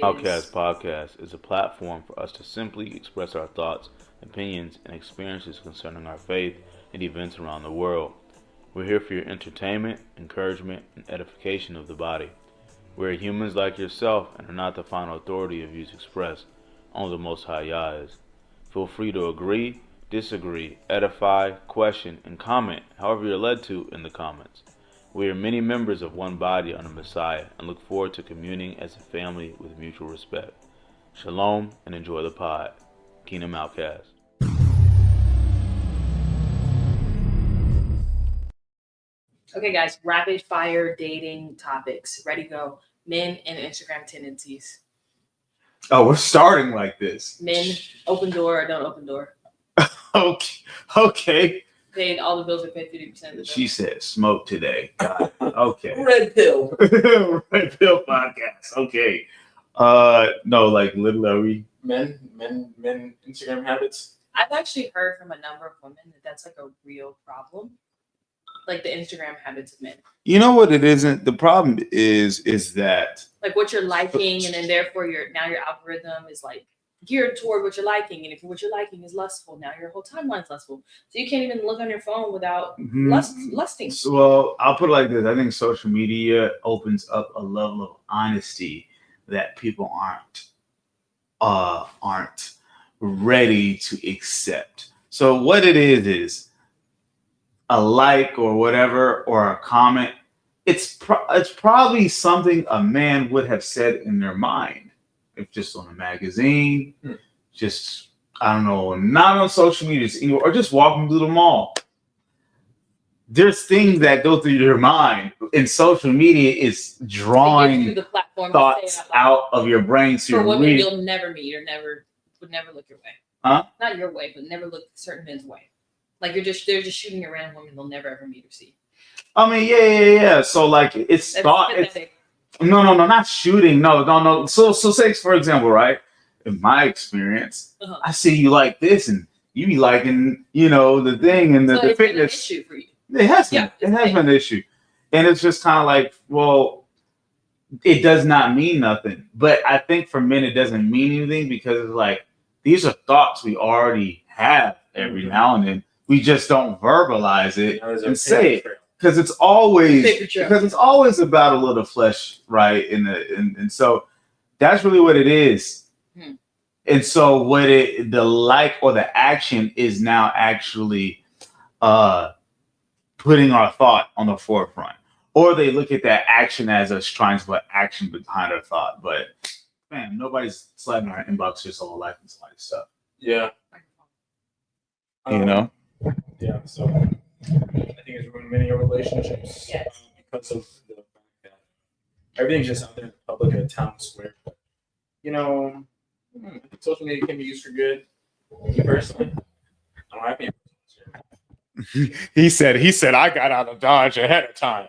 OutKasts Podcast is a platform for us to simply express our thoughts, opinions, and experiences concerning our faith and events around the world. We're here for your entertainment, encouragement, and edification of the body. We're humans like yourself and are not the final authority of views expressed. Only the Most High Yah is. Feel free to agree, disagree, edify, question, and comment however you're led to in the comments. We are many members of one body under Messiah and look forward to communing as a family with mutual respect. Shalom and enjoy the pod. Kingdom OutKasts. Okay, guys, rapid fire dating topics. Ready, go. Men and Instagram tendencies. Oh, we're starting like this. Men, open door or don't open door. Okay. Paid all the bills are paid 50% of the bill. She said smoke today. God. Okay. Red pill. Red pill podcast. Okay. No, like literally Men Instagram habits. I've actually heard from a number of women that that's like a real problem. Like the Instagram habits of men. You know what it isn't? The problem is that Like what you're liking, and then therefore your algorithm is like geared toward what you're liking. And if what you're liking is lustful, now your whole timeline's lustful. So you can't even look on your phone without lusting. Well, I'll put it like this. I think social media opens up a level of honesty that people aren't ready to accept. So what it is a like or whatever or a comment. It's probably something a man would have said in their mind, if just on a magazine, just I don't know, not on social media, or just walking through the mall. There's things that go through your mind, and social media is drawing the platform thoughts out of your brain. So for women you'll never meet or would never look your way. Huh? Not your way, but never look certain men's way. Like they're just shooting a random woman they'll never ever meet or see. I mean, yeah. So like it's thought. No, not shooting. No. So say for example, right? In my experience, I see you like this, and you be liking, the thing and the fitness. Been an issue for you. It has been. It has been an issue, and it's just kind of like, well, it does not mean nothing. But I think for men, it doesn't mean anything because it's like these are thoughts we already have every now and then. We just don't verbalize it and say it because it's always about a little flesh, right? And so that's really what it is. And so the like or the action is now actually putting our thought on the forefront, or they look at that action as us trying to put action behind our thought. But man, nobody's sliding our inbox just all liking somebody's stuff. Yeah. Yeah, so I think it's ruined many relationships because of the fact that everything's just out there in the public at a town square. Social media can be used for good. Me personally, I don't have any. He said, I got out of Dodge ahead of time.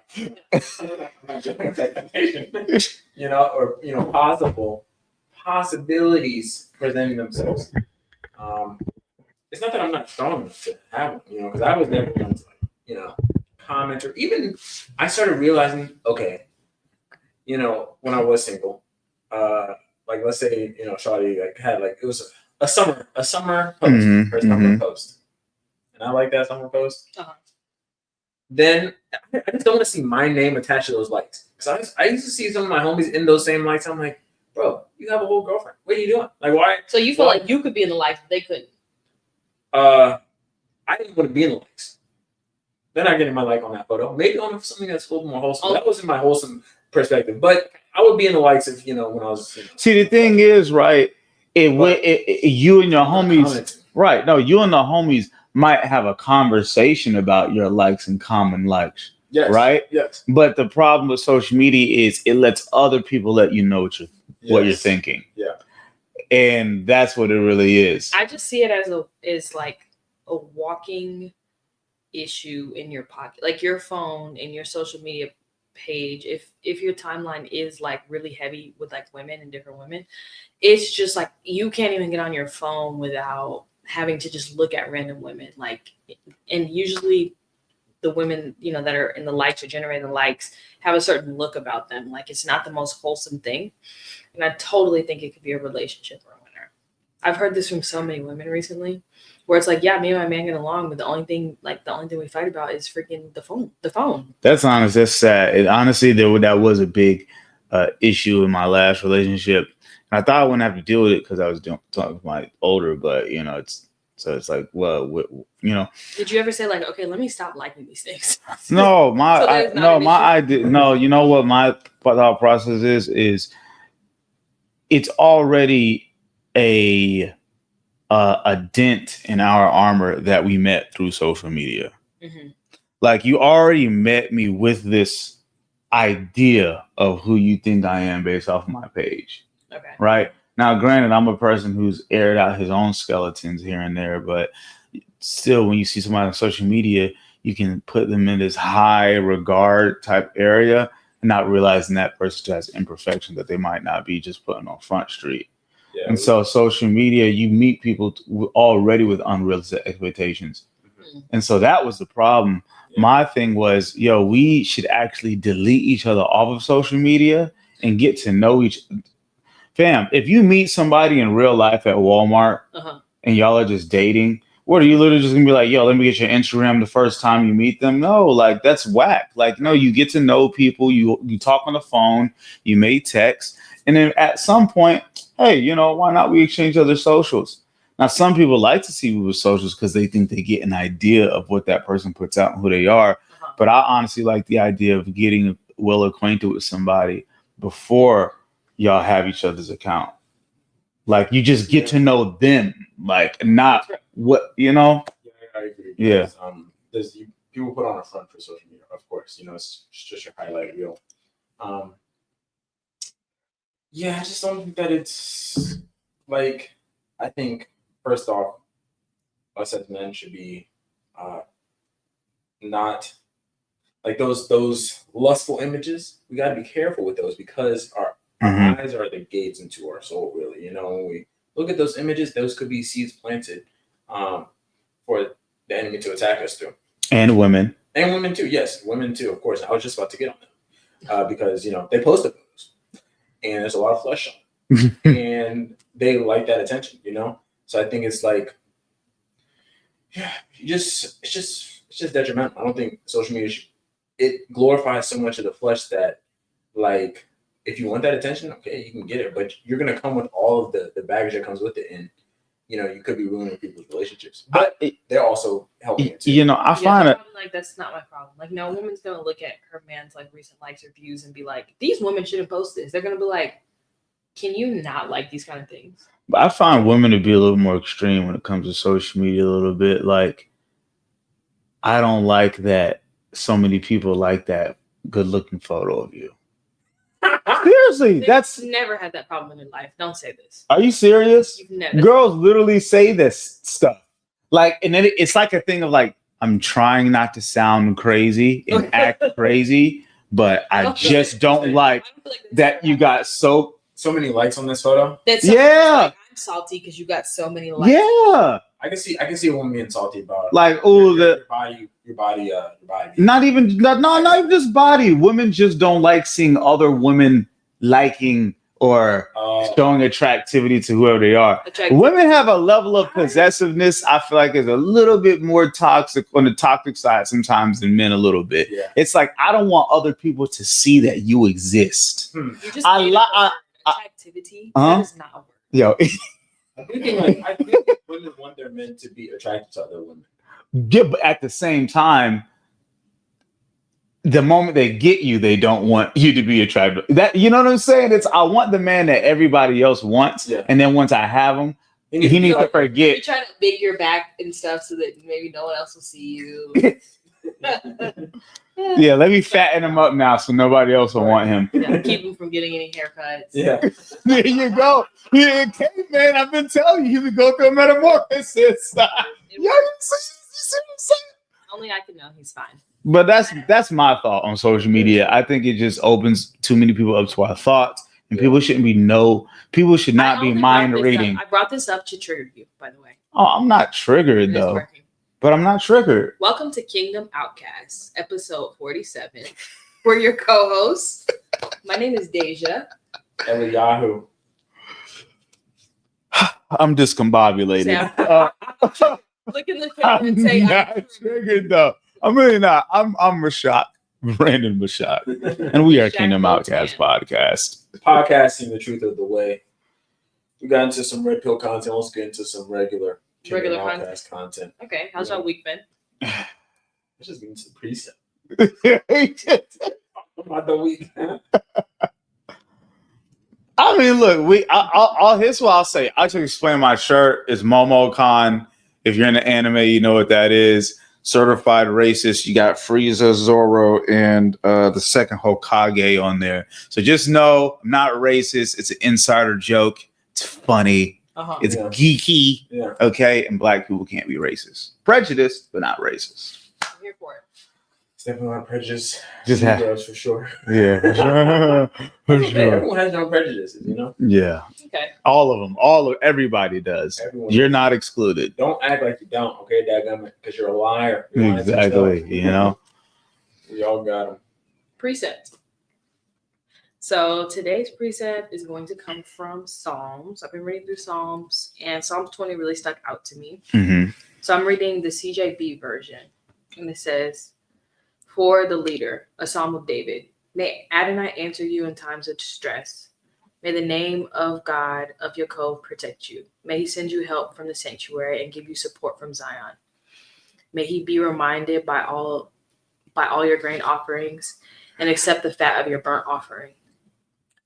Possibilities presenting themselves. It's not that I'm not strong enough to have one, because I was never going to, comment or even I started realizing, okay, when I was single, like let's say, Shawty had it was a summer post, her summer post, and I like that summer post. Then I just don't want to see my name attached to those likes because I used to see some of my homies in those same likes. I'm like, bro, you have a whole girlfriend. What are you doing? Like, why? So you feel like you could be in the likes, but they couldn't. I didn't want to be in the likes. Then I get my like on that photo. Maybe on something that's a little more wholesome. That wasn't my wholesome perspective, but I would be in the likes if when I was. See, the thing is, right? You and your homies, right? No, you and the homies might have a conversation about your likes and common likes, right? Yes. But the problem with social media is it lets other people let you know what you're thinking. Yeah. And that's what it really is. I just see it as like a walking issue in your pocket, like your phone and your social media page. If your timeline is like really heavy with like women and different women, it's just like you can't even get on your phone without having to just look at random women. Like, and usually the women, that are in the likes or generating the likes have a certain look about them. Like it's not the most wholesome thing. And I totally think it could be a relationship ruiner. I've heard this from so many women recently, where it's like, yeah, me and my man get along, but the only thing we fight about is freaking the phone. That's honest. That's sad. Honestly, that was a big issue in my last relationship. And I thought I wouldn't have to deal with it because I was talking with my older, but it's like, well, Did you ever say like, okay, let me stop liking these things? No, my idea. No, you know what my thought process is it's already a dent in our armor that we met through social media. Mm-hmm. Like, you already met me with this idea of who you think I am based off of my page. Okay. Right? Now, granted, I'm a person who's aired out his own skeletons here and there, but still, when you see somebody on social media, you can put them in this high regard type area and not realizing that person still has imperfection that they might not be just putting on Front Street. Yeah, and so social media, you meet people already with unrealistic expectations. Mm-hmm. And so that was the problem. Yeah. My thing was, we should actually delete each other off of social media and get to know each other. Fam, if you meet somebody in real life at Walmart and y'all are just dating, what are you literally just gonna be like, let me get your Instagram the first time you meet them? No, like, that's whack. Like, no, you get to know people, you talk on the phone, you may text, and then at some point, hey, why not we exchange other socials? Now, some people like to see people's socials because they think they get an idea of what that person puts out and who they are. But I honestly like the idea of getting well acquainted with somebody before y'all have each other's account. Like, you just get to know them, like, not what, Yeah, I agree. Yeah. There's people put on a front for social media, of course. It's just your highlight reel. Yeah, I just don't think that it's like, I think first off, us as men should be not like those lustful images. We got to be careful with those because our eyes are the gates into our soul, really. When we look at those images, those could be seeds planted for the enemy to attack us through. And women. And women too, yes. Women too, of course. I was just about to get on them because, they posted those. And there's a lot of flesh on them. And they like that attention, So I think it's like, it's just detrimental. I don't think social media it glorifies so much of the flesh that, like, if you want that attention, okay, you can get it, but you're gonna come with all of the baggage that comes with it, and you could be ruining people's relationships. But they're also helping it too. I find it like that's not my problem. Like, no woman's gonna look at her man's like recent likes or views and be like, these women shouldn't post this. They're gonna be like, can you not like these kind of things? But I find women to be a little more extreme when it comes to social media a little bit. Like, I don't like that so many people like that good looking photo of you. Seriously, that's never had that problem in your life. Don't say this. Are you serious? You've never. Girls literally say this stuff. Like, and then it's like a thing of like, I'm trying not to sound crazy and act crazy, but I just don't like that you got so many likes on this photo. Like, I'm salty because you got so many likes. Yeah. I can see a woman being salty about like, your body. Not even just body. Women just don't like seeing other women liking or showing attractivity to whoever they are. Women have a level of possessiveness I feel like is a little bit more toxic on the toxic side sometimes than men a little bit. Yeah. It's like, I don't want other people to see that you exist. You just attractivity. That is not a word. Yo. I think women want their men to be attracted to other women. Yeah, but at the same time, the moment they get you, they don't want you to be attracted. That, you know what I'm saying? I want the man that everybody else wants, and then once I have him, he needs to forget. You try to big your back and stuff so that maybe no one else will see you. Yeah, let me fatten him up now so nobody else will want him. Yeah, keep him from getting any haircuts. Yeah. There you go. Yeah, okay, man, I've been telling you, he would go through a metamorphosis. You see what I'm saying? Only I can know he's fine. But that's my thought on social media. I think it just opens too many people up to our thoughts, and people should not be mind reading. I brought this up to trigger you, by the way. Oh, I'm not triggered though. But I'm not triggered. Welcome to Kingdom OutKasts, episode 47. We're your co-hosts. My name is Deja. And Yahoo. I'm discombobulated. Look in the camera and say, I'm not triggered though. I'm really not. I'm Mashak, Brandon Mashak, and we are Kingdom OutKasts Podcast. Podcasting the truth of the way. We got into some red pill content. Let's get into some regular Kingdom OutKasts content. Okay, how's your week been? Let's just get into the precept. About the week. I mean, look, here's what I'll say. I'll just explain my shirt. It's MomoCon. If you're in the anime, you know what that is. Certified racist. You got Frieza, Zoro, and the second Hokage on there. So just know I'm not racist. It's an insider joke. It's funny. It's geeky. Yeah. Okay, and black people can't be racist. Prejudiced, but not racist. I'm here for it. Definitely not prejudice. Just for sure. Yeah, for sure. For sure. Everyone has no prejudices, you know? Yeah. Okay. All of them. Everybody does. Everyone You're does. not excluded. Don't act like you don't, okay, dadgummit, because you're a liar. Exactly. You know? We all got them. Precept. So today's precept is going to come from Psalms. I've been reading through Psalms, and Psalms 20 really stuck out to me. Mm-hmm. So I'm reading the CJB version, and it says, "For the leader, a psalm of David. May Adonai answer you in times of distress. May the name of God of Yaakov protect you. May he send you help from the sanctuary and give you support from Zion. May he be reminded by all your grain offerings and accept the fat of your burnt offering.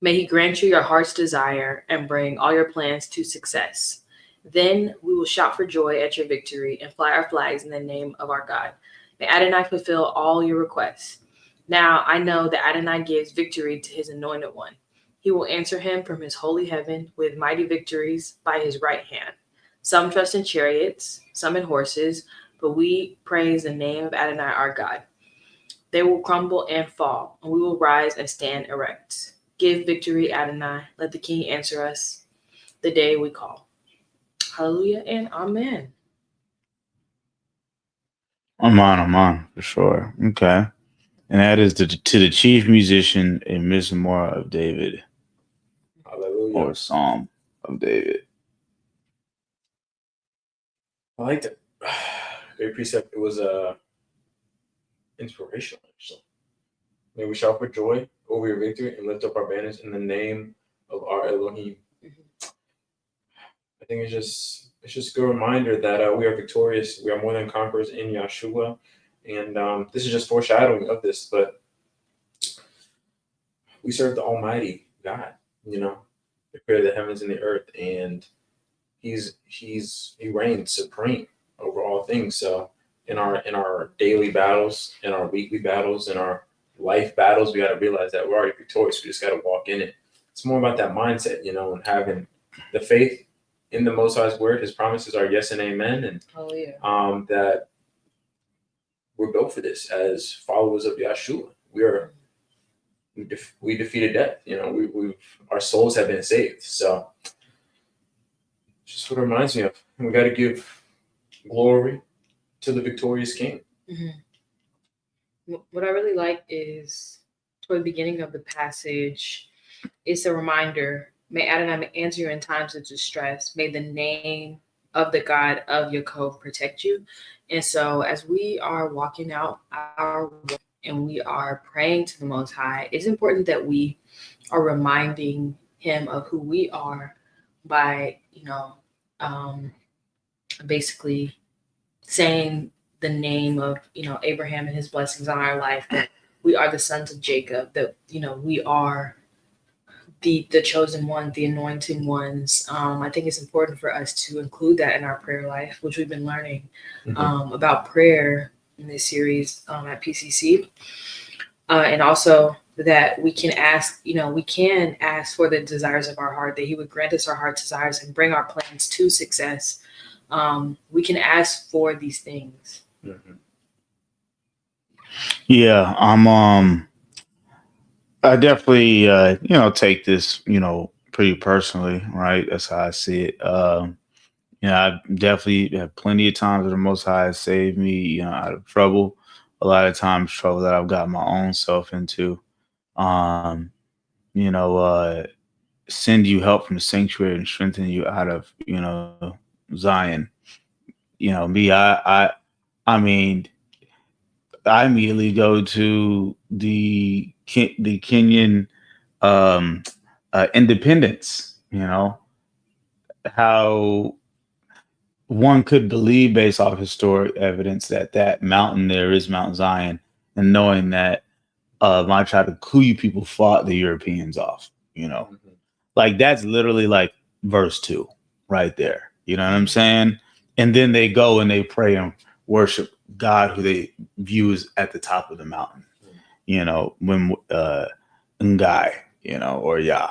May he grant you your heart's desire and bring all your plans to success. Then we will shout for joy at your victory and fly our flags in the name of our God. May Adonai fulfill all your requests. Now I know that Adonai gives victory to his anointed one. He will answer him from his holy heaven with mighty victories by his right hand. Some trust in chariots, some in horses, but we praise the name of Adonai our God. They will crumble and fall, and we will rise and stand erect. Give victory, Adonai. Let the king answer us the day we call." Hallelujah and amen. I'm on, for sure. Okay. And that is to the chief musician, a Mizmor of David. Hallelujah. Or Psalm of David. I liked it. Great precept. It was inspirational, actually. May we shout for joy over your victory and lift up our banners in the name of our Elohim. Mm-hmm. I think it's just a good reminder that we are victorious. We are more than conquerors in Yahshua. And this is just foreshadowing of this, but we serve the Almighty God, you know, the creator of the heavens and the earth, and he reigns supreme over all things. So in our daily battles, in our weekly battles, in our life battles, we got to realize that we're already victorious. We just got to walk in it. It's more about that mindset, you know, and having the faith in the Most High's word. His promises are yes and amen, and that we're built for this as followers of Yahshua. We defeated death. You know, our souls have been saved. So just what it reminds me of. We got to give glory to the victorious King. Mm-hmm. What I really like is toward the beginning of the passage, it's a reminder. May Adonai answer you in times of distress. May the name of the God of Yaakov protect you. And so as we are walking out our work and we are praying to the Most High, it's important that we are reminding him of who we are by, you know, basically saying the name of, you know, Abraham and his blessings on our life, that we are the sons of Jacob, that, you know, we are the chosen one, the anointing ones. I think it's important for us to include that in our prayer life, which we've been learning about prayer in this series at PCC. And also that we can ask, you know, we can ask for the desires of our heart, that he would grant us our heart desires and bring our plans to success. We can ask for these things. Mm-hmm. Yeah, I definitely, take this, pretty personally, right? That's how I see it. I definitely have plenty of times where the Most High has saved me, out of trouble. A lot of times, trouble that I've got my own self into. send you help from the sanctuary and strengthen you out of, Zion. Me, I mean, I immediately go to the Kenyan independence. How one could believe based off historic evidence that mountain there is Mount Zion, and knowing that my tribe, the Kuyu people, fought the Europeans off. Like that's literally like verse 2 right there. You know what I'm saying? And then they go and they pray and worship God, who they view as at the top of the mountain. When Ngai, or Yah.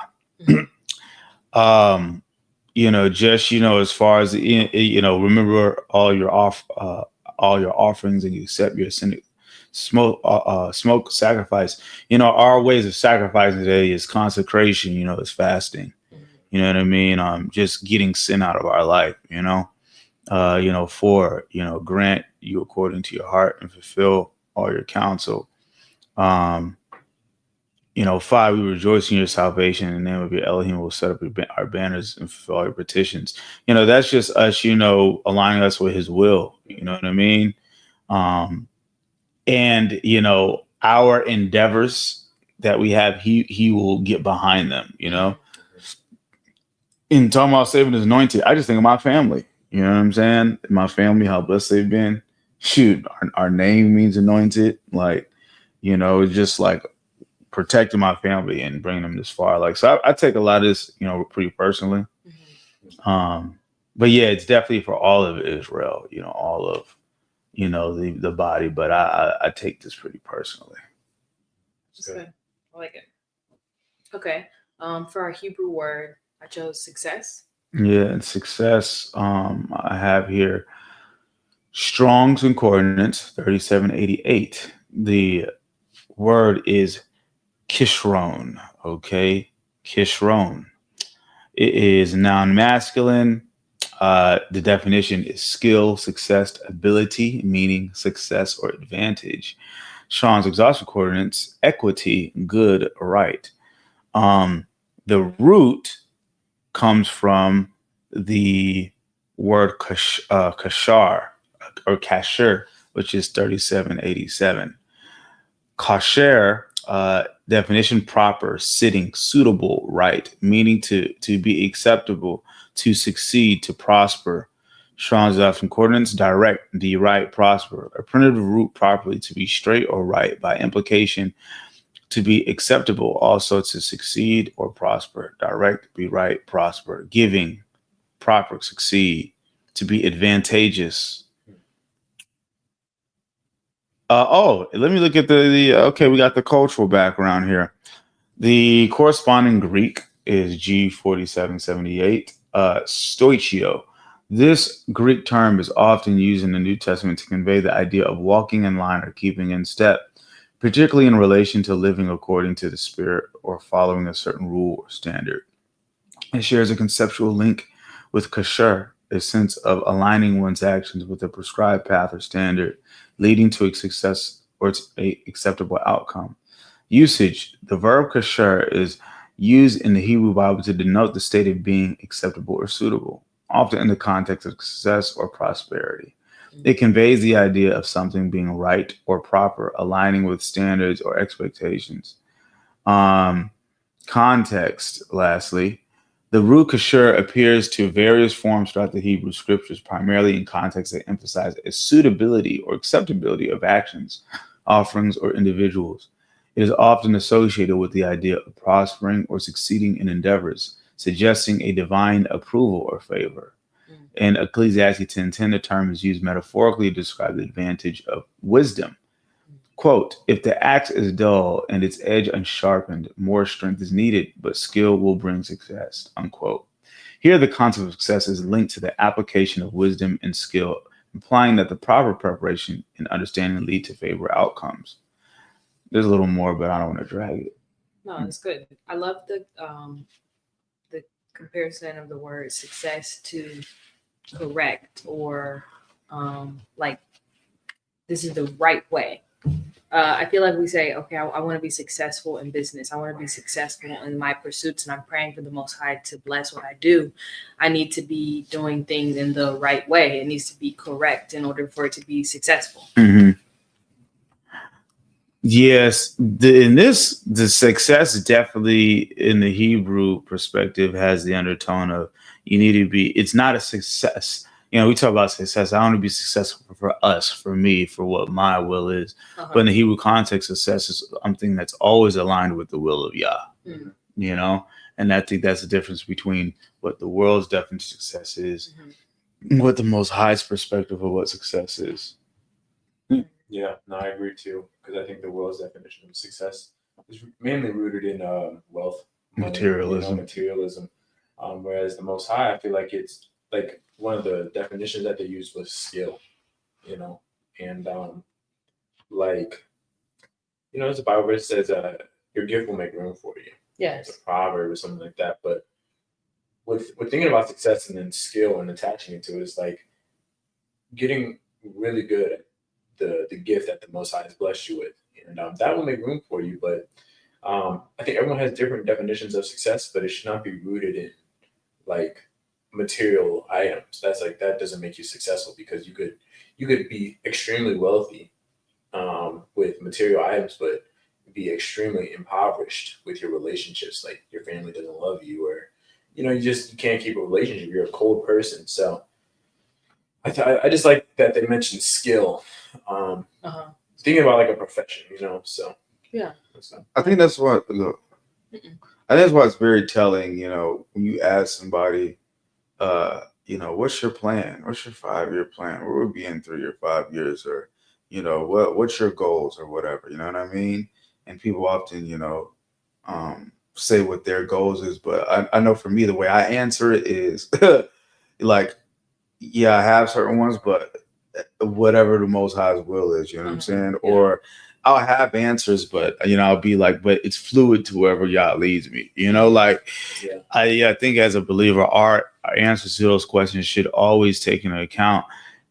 Just as far as remember all your offerings, and you accept your smoke sacrifice. Our ways of sacrificing today is consecration. Is fasting. You know what I mean? Just getting sin out of our life. Grant you according to your heart and fulfill all your counsel. 5, we rejoice in your salvation. In the name of your Elohim, will set up our banners and fulfill all your petitions. That's just us, aligning us with his will. You know what I mean? And, our endeavors that we have, he will get behind them, In talking about saving his anointed, I just think of my family. You know what I'm saying? My family, how blessed they've been. Shoot, our name means anointed. Like, it's just like protecting my family and bringing them this far. Like, so I take a lot of this, pretty personally. But yeah, it's definitely for all of Israel, all of, the body. But I take this pretty personally. That's good. I like it. Okay. For our Hebrew word, I chose success. Yeah, and success. I have here Strong's Concordance 3788. The word is Kishron. Okay, Kishron. It is noun masculine. The definition is skill, success, ability, meaning success or advantage. Strong's Exhaustive Concordance, equity, good, right. The root comes from the word kashar or kasher, which is 3787. Kasher, definition proper, sitting, suitable, right, meaning to be acceptable, to succeed, to prosper. Strong's Concordance, direct, the right, prosper. A primitive root properly, to be straight or right, by implication, to be acceptable, also to succeed or prosper. Direct, be right, prosper. Giving, proper, succeed. To be advantageous. Let me look at the okay, we got the cultural background here. The corresponding Greek is G4778, stoichio. This Greek term is often used in the New Testament to convey the idea of walking in line or keeping in step, particularly in relation to living according to the Spirit or following a certain rule or standard. It shares a conceptual link with kasher, a sense of aligning one's actions with a prescribed path or standard, leading to a success or a acceptable outcome. Usage: the verb kasher is used in the Hebrew Bible to denote the state of being acceptable or suitable, often in the context of success or prosperity. It conveys the idea of something being right or proper, aligning with standards or expectations. Context, lastly. The root kasher appears to various forms throughout the Hebrew scriptures, primarily in contexts that emphasize a suitability or acceptability of actions, offerings, or individuals. It is often associated with the idea of prospering or succeeding in endeavors, suggesting a divine approval or favor. In Ecclesiastes 10:10, the term is used metaphorically to describe the advantage of wisdom. Quote, if the axe is dull and its edge unsharpened, more strength is needed, but skill will bring success, unquote. Here, the concept of success is linked to the application of wisdom and skill, implying that the proper preparation and understanding lead to favorable outcomes. There's a little more, but I don't want to drag it. No, it's good. I love the comparison of the word success to correct or like this is the right way. I feel like we say, okay, I want to be successful in business. I want to be successful in my pursuits, and I'm praying for the Most High to bless what I do. I need to be doing things in the right way. It needs to be correct in order for it to be successful. Mm-hmm. Yes, the success definitely in the Hebrew perspective has the undertone of you need to be. It's not a success. You know, we talk about success. I want to be successful for us, for me, for what my will is. But in the Hebrew context, success is something that's always aligned with the will of Yah. Mm-hmm. You know, and I think that's the difference between what the world's definition of success is, and what the Most High's perspective of what success is. Yeah, no, I agree too, because I think the world's definition of success is mainly rooted in wealth, money, materialism. Whereas the Most High, I feel like it's like one of the definitions that they used was skill, you know, and like, you know, there's a Bible verse that says your gift will make room for you. Yes. It's a proverb or something like that. But with thinking about success and then skill and attaching it to it, it's like getting really good at the gift that the Most High has blessed you with, and that will make room for you. But I think everyone has different definitions of success, but it should not be rooted in like material items. That's like, that doesn't make you successful, because you could be extremely wealthy with material items, but be extremely impoverished with your relationships. Like your family doesn't love you, or you know, you can't keep a relationship. You're a cold person. So I just like that they mentioned skill. Thinking about like a profession, you know. So yeah, I think that's what I think that's why it's very telling. You know, when you ask somebody, you know, what's your plan? What's your 5-year plan? Where would be in 3 or 5 years? Or, you know, what's your goals or whatever? You know what I mean? And people often, you know, say what their goals is. But I know for me, the way I answer it is like, yeah, I have certain ones, but whatever the Most High's will is, you know what I'm saying? Yeah. Or I'll have answers, but you know, I'll be like, but it's fluid to wherever Yah leads me. You know, like I think as a believer, our answers to those questions should always take into account.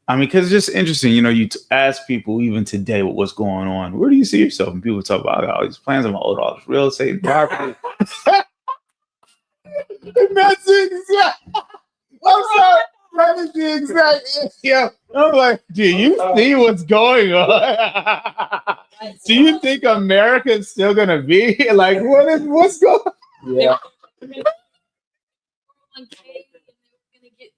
I mean, because it's just interesting, you know, you ask people even today what's going on. Where do you see yourself? And people talk about all these plans. I'm old, all this real estate and property. And that's it. I'm sorry. That is the exact. Yeah. I'm like, do you see what's going on? Do you think America is still gonna be like what's going on? Yeah.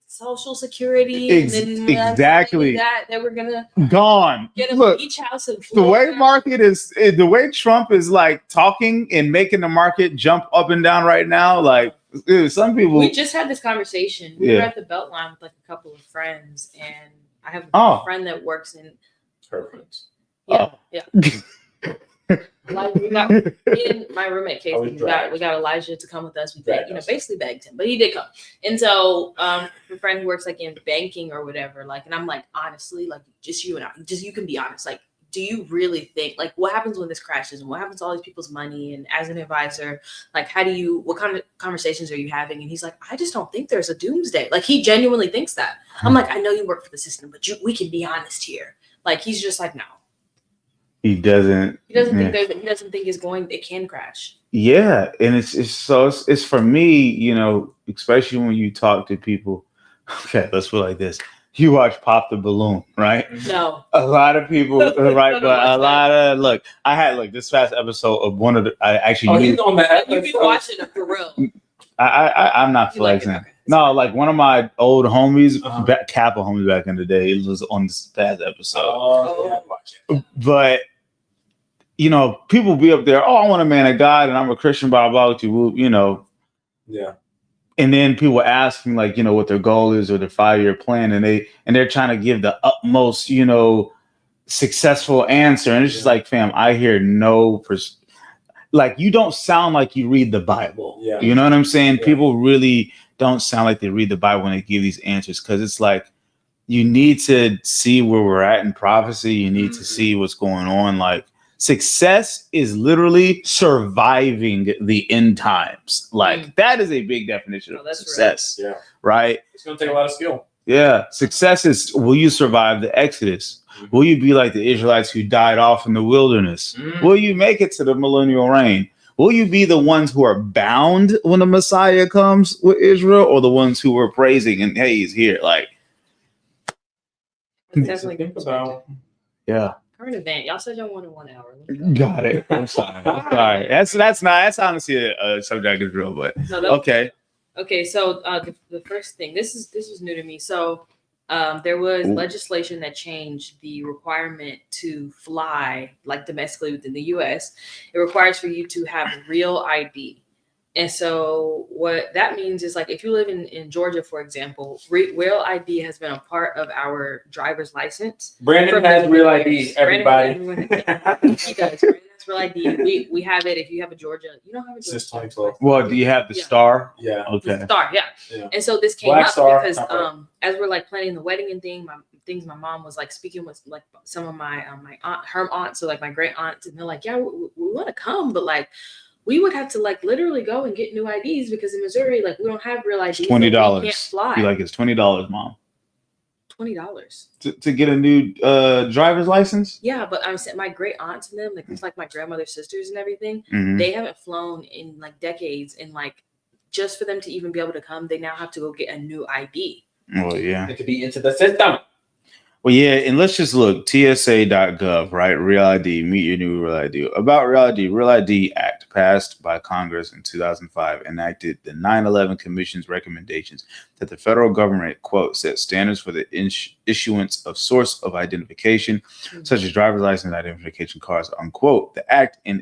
Social Security, exactly. That we're gonna gone. get a beach house in The Florida. way Trump is like talking and making the market jump up and down right now. Like some people. We just had this conversation. We were at the Beltline with like a couple of friends, and I have a friend that works in her friends. Yeah. Like we got me and my roommate Casey. We got Elijah to come with us. We basically begged him, but he did come. And so a friend who works like in banking or whatever, like, and I'm like, honestly, like just you and I, just you can be honest. Like, do you really think like what happens when this crashes and what happens to all these people's money? And as an advisor, like what kind of conversations are you having? And he's like, I just don't think there's a doomsday. Like he genuinely thinks that. I'm like, I know you work for the system, but we can be honest here. Like he's just like, no. He doesn't think it can crash. Yeah, and it's for me, you know, especially when you talk to people. Okay, let's put it like this: you watch Pop the Balloon, right? No, a lot of people, right? But a lot of I had this past episode of one of the. I actually he's on the episode. You've been watching it for real. I'm not flexing. Like no, like one of my old homies, Kappa homies back in the day, it was on this past episode. But you know, people be up there. Oh, I want a man of God, and I'm a Christian. Blah blah blah. You know. Yeah. And then people asking like, you know, what their goal is or their 5-year plan, and they're trying to give the utmost, you know, successful answer, and it's just like, fam, I hear like you don't sound like you read the Bible. Yeah. You know what I'm saying? Yeah. People really don't sound like they read the Bible when they give these answers, because it's like you need to see where we're at in prophecy. You need to see what's going on. Like success is literally surviving the end times. Like that is a big definition of success. Right. Yeah. Right. It's going to take a lot of skill. Yeah. Success is, will you survive the Exodus? Will you be like the Israelites who died off in the wilderness? Will you make it to the millennial reign? Will you be the ones who are bound when the Messiah comes with Israel, or the ones who were praising and hey, he's here? Like, Definitely think about. yeah. Current event. Y'all said y'all wanted 1 hour. Got it. I'm sorry. That's honestly a subject of drill, but No, okay. Okay, so the first thing, this was new to me. So there was legislation that changed the requirement to fly like domestically within the U.S. It requires for you to have real ID. And so what that means is, like, if you live in Georgia, for example, real ID has been a part of our driver's license. Brandon has real ID, everybody. He does. Brandon has real ID. We have it. If you have a Georgia, you don't have a Georgia. Since 2012. Well, do you have the star? Yeah. Okay. The star, yeah. And so this came Black up star, because right. as we're like planning the wedding and my mom was like speaking with like some of my aunt, her aunts, so like my great aunts, and they're like, yeah, we want to come, but like we would have to like literally go and get new IDs because in Missouri, like we don't have real IDs. $20. We can't fly. Be like, it's $20, Mom. $20 to get a new driver's license. Yeah, but I'm saying my great aunts and them, like it's like my grandmother's sisters and everything. Mm-hmm. They haven't flown in like decades, and like just for them to even be able to come, they now have to go get a new ID. Well, yeah, to be into the system. Well, yeah, and let's just look, TSA.gov, right? Real ID, meet your new Real ID. About Real ID Act passed by Congress in 2005 enacted the 9/11 Commission's recommendations that the federal government, quote, set standards for the issuance of source of identification, such as driver's license identification cards, unquote. The act, in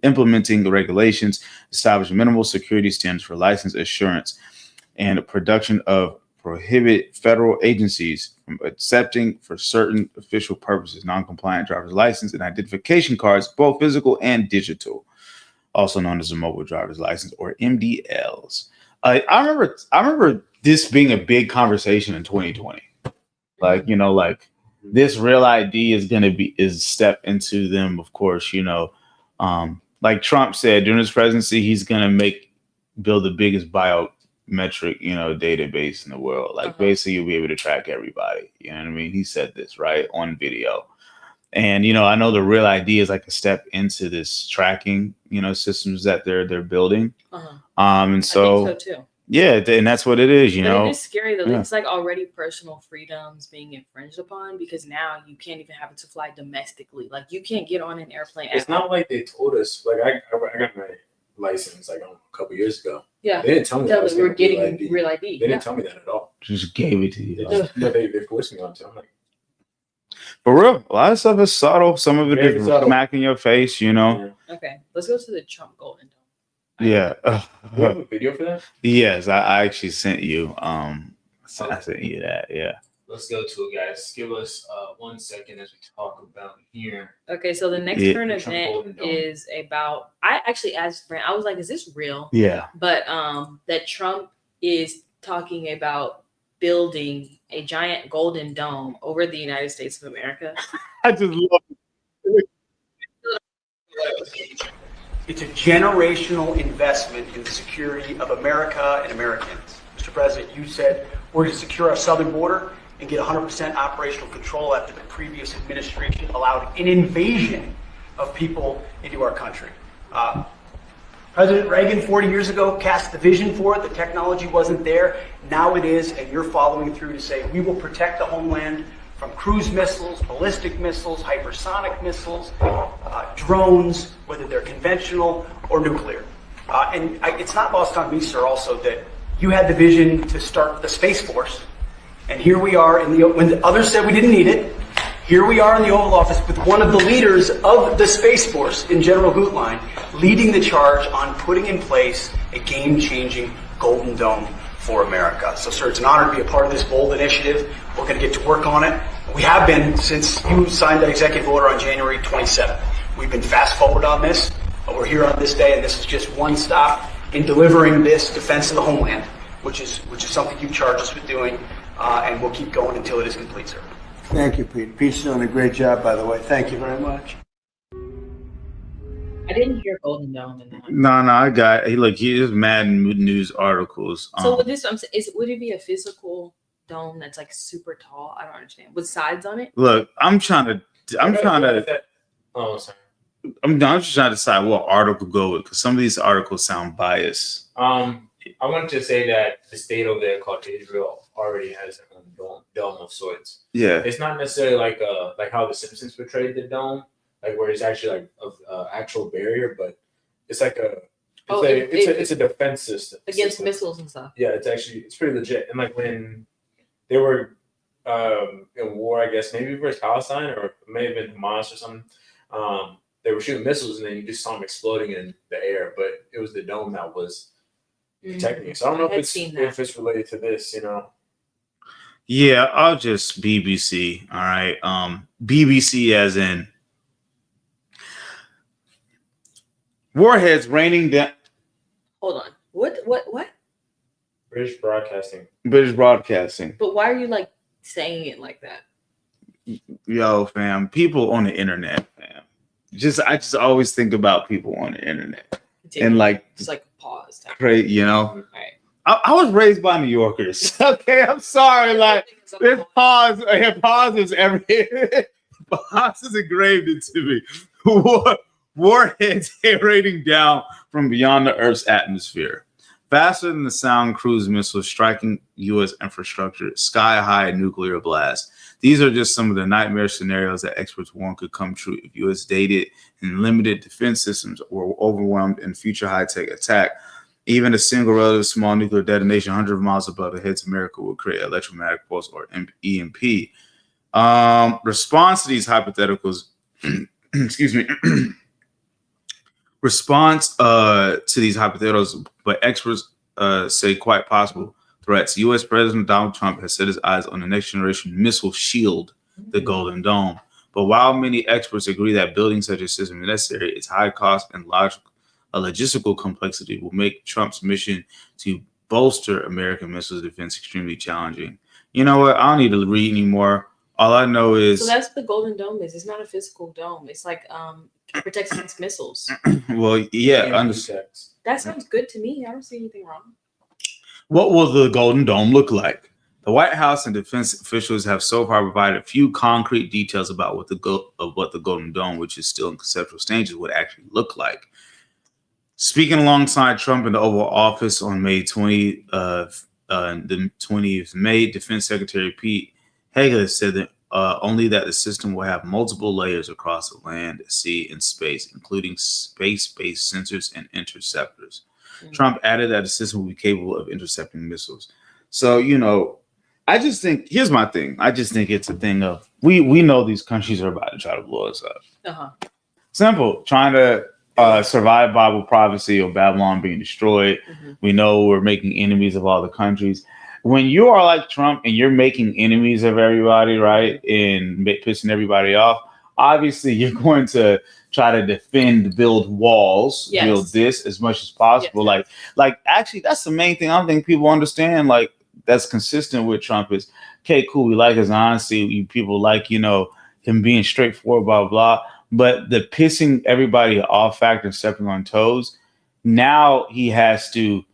implementing the regulations, established minimal security standards for license assurance and production of prohibit federal agencies from accepting for certain official purposes non-compliant driver's license and identification cards, both physical and digital, also known as a mobile driver's license or MDLs. I remember this being a big conversation in 2020. Like, you know, like this Real ID is step into them, of course, you know, like Trump said during his presidency, he's going to build the biggest biometric, you know, database in the world. Like basically you'll be able to track everybody. You know what I mean? He said this right on video. And, you know, I know the Real ID is like a step into this tracking, you know, systems that they're building. And so, I think so too. Yeah, and that's what it is, you know. It is scary though. Yeah. It's like already personal freedoms being infringed upon because now you can't even have it to fly domestically. Like you can't get on an airplane. It's not like they told us. Like I got my license like a couple years ago. Yeah, they didn't tell me that we were getting Real ID. They didn't tell me that at all. Just gave it to you. They forced me onto. I'm like, for real, a lot of stuff is subtle. Some of it is smack in your face, you know. Yeah. Okay, let's go to the Trump Golden Dome. Yeah. You have a video for that? Yes, I actually sent you. I sent you that. Yeah. Let's go to it, guys. Give us 1 second as we talk about here. Okay, so the next current event is about. I actually asked Brent. I was like, "Is this real?" Yeah. But that Trump is talking about building a giant golden dome over the United States of America. I just love it. It's a generational investment in the security of America and Americans. Mr. President, you said we're to secure our southern border and get 100% operational control after the previous administration allowed an invasion of people into our country. President Reagan, 40 years ago, cast the vision for it. The technology wasn't there. Now it is, and you're following through to say we will protect the homeland from cruise missiles, ballistic missiles, hypersonic missiles, drones, whether they're conventional or nuclear. It's not lost on me, sir, also that you had the vision to start the Space Force. And here we are, when the others said we didn't need it, here we are in the Oval Office with one of the leaders of the Space Force in General Gutlein, leading the charge on putting in place a game-changing Golden Dome for America. So, sir, it's an honor to be a part of this bold initiative. We're going to get to work on it. We have been since you signed that executive order on January 27th. We've been fast forward on this, but we're here on this day, and this is just one stop in delivering this defense of the homeland, which is something you've charged us with doing, and we'll keep going until it is complete, sir. Thank you, Pete. Pete's doing a great job, by the way. Thank you very much. I didn't hear Golden Dome in that. No, I got. He just mad news articles. So with this, would it be a physical dome that's like super tall? I don't understand. With sides on it? Look, I'm trying to. Oh, sorry. I'm just trying to decide what article to go with because some of these articles sound biased. I wanted to say that the state over there called Israel already has their own dome of sorts. Yeah. It's not necessarily like how the Simpsons portrayed the dome, like where it's actually like an actual barrier, but it's like it's a defense system against missiles and stuff. Yeah, it's pretty legit. And like when they were in war, I guess maybe versus Palestine or it may have been Hamas or something. They were shooting missiles and then you just saw them exploding in the air, but it was the dome that was protecting it. So I don't know if it's related to this, you know. Yeah, I'll just BBC. All right. BBC as in warheads raining down. Hold on. What? British Broadcasting. But why are you like saying it like that? Yo, fam, people on the internet, fam. I just always think about people on the internet. And like just like pause. Great, you know. All right. I was raised by New Yorkers. Okay, I'm sorry. Like this pause is pause is engraved into me. Warheads raining down from beyond the Earth's atmosphere, faster than the sound cruise missiles striking U.S. infrastructure, sky-high nuclear blast. These are just some of the nightmare scenarios that experts warn could come true if U.S. dated and limited defense systems were overwhelmed in future high-tech attack. Even a single relatively small nuclear detonation 100 miles above the heads of America would create electromagnetic pulse or EMP. Response to these hypotheticals, excuse me, but experts say quite possible threats. U.S. President Donald Trump has set his eyes on the next generation missile shield, the Golden Dome. But while many experts agree that building such a system is necessary, its high cost and logistical complexity will make Trump's mission to bolster American missile defense extremely challenging. You know what? I don't need to read anymore. All I know is... So that's what the Golden Dome is. It's not a physical dome. It's like it protects against missiles. Well, yeah. That sounds good to me. I don't see anything wrong. What will the Golden Dome look like? The White House and defense officials have so far provided few concrete details about what the Golden Dome, which is still in conceptual stages, would actually look like. Speaking alongside Trump in the Oval Office on May 20th, the 20th of May, Defense Secretary Pete Hegseth said that only that the system will have multiple layers across the land, sea, and space, including space-based sensors and interceptors. Mm-hmm. Trump added that the system will be capable of intercepting missiles. So, you know, I just think, here's my thing. I just think it's a thing of, we know these countries are about to try to blow us up. Uh-huh. Simple. Trying to survive Bible prophecy of Babylon being destroyed. Mm-hmm. We know we're making enemies of all the countries. When you are like Trump and you're making enemies of everybody, right, and pissing everybody off, obviously you're going to try to defend, build walls, build this as much as possible. Yes. Like actually, that's the main thing I don't think people understand. Like that's consistent with Trump is, okay, cool, we like his honesty. People like, you know, him being straightforward, blah, blah. But the pissing everybody off factor, stepping on toes, now he has to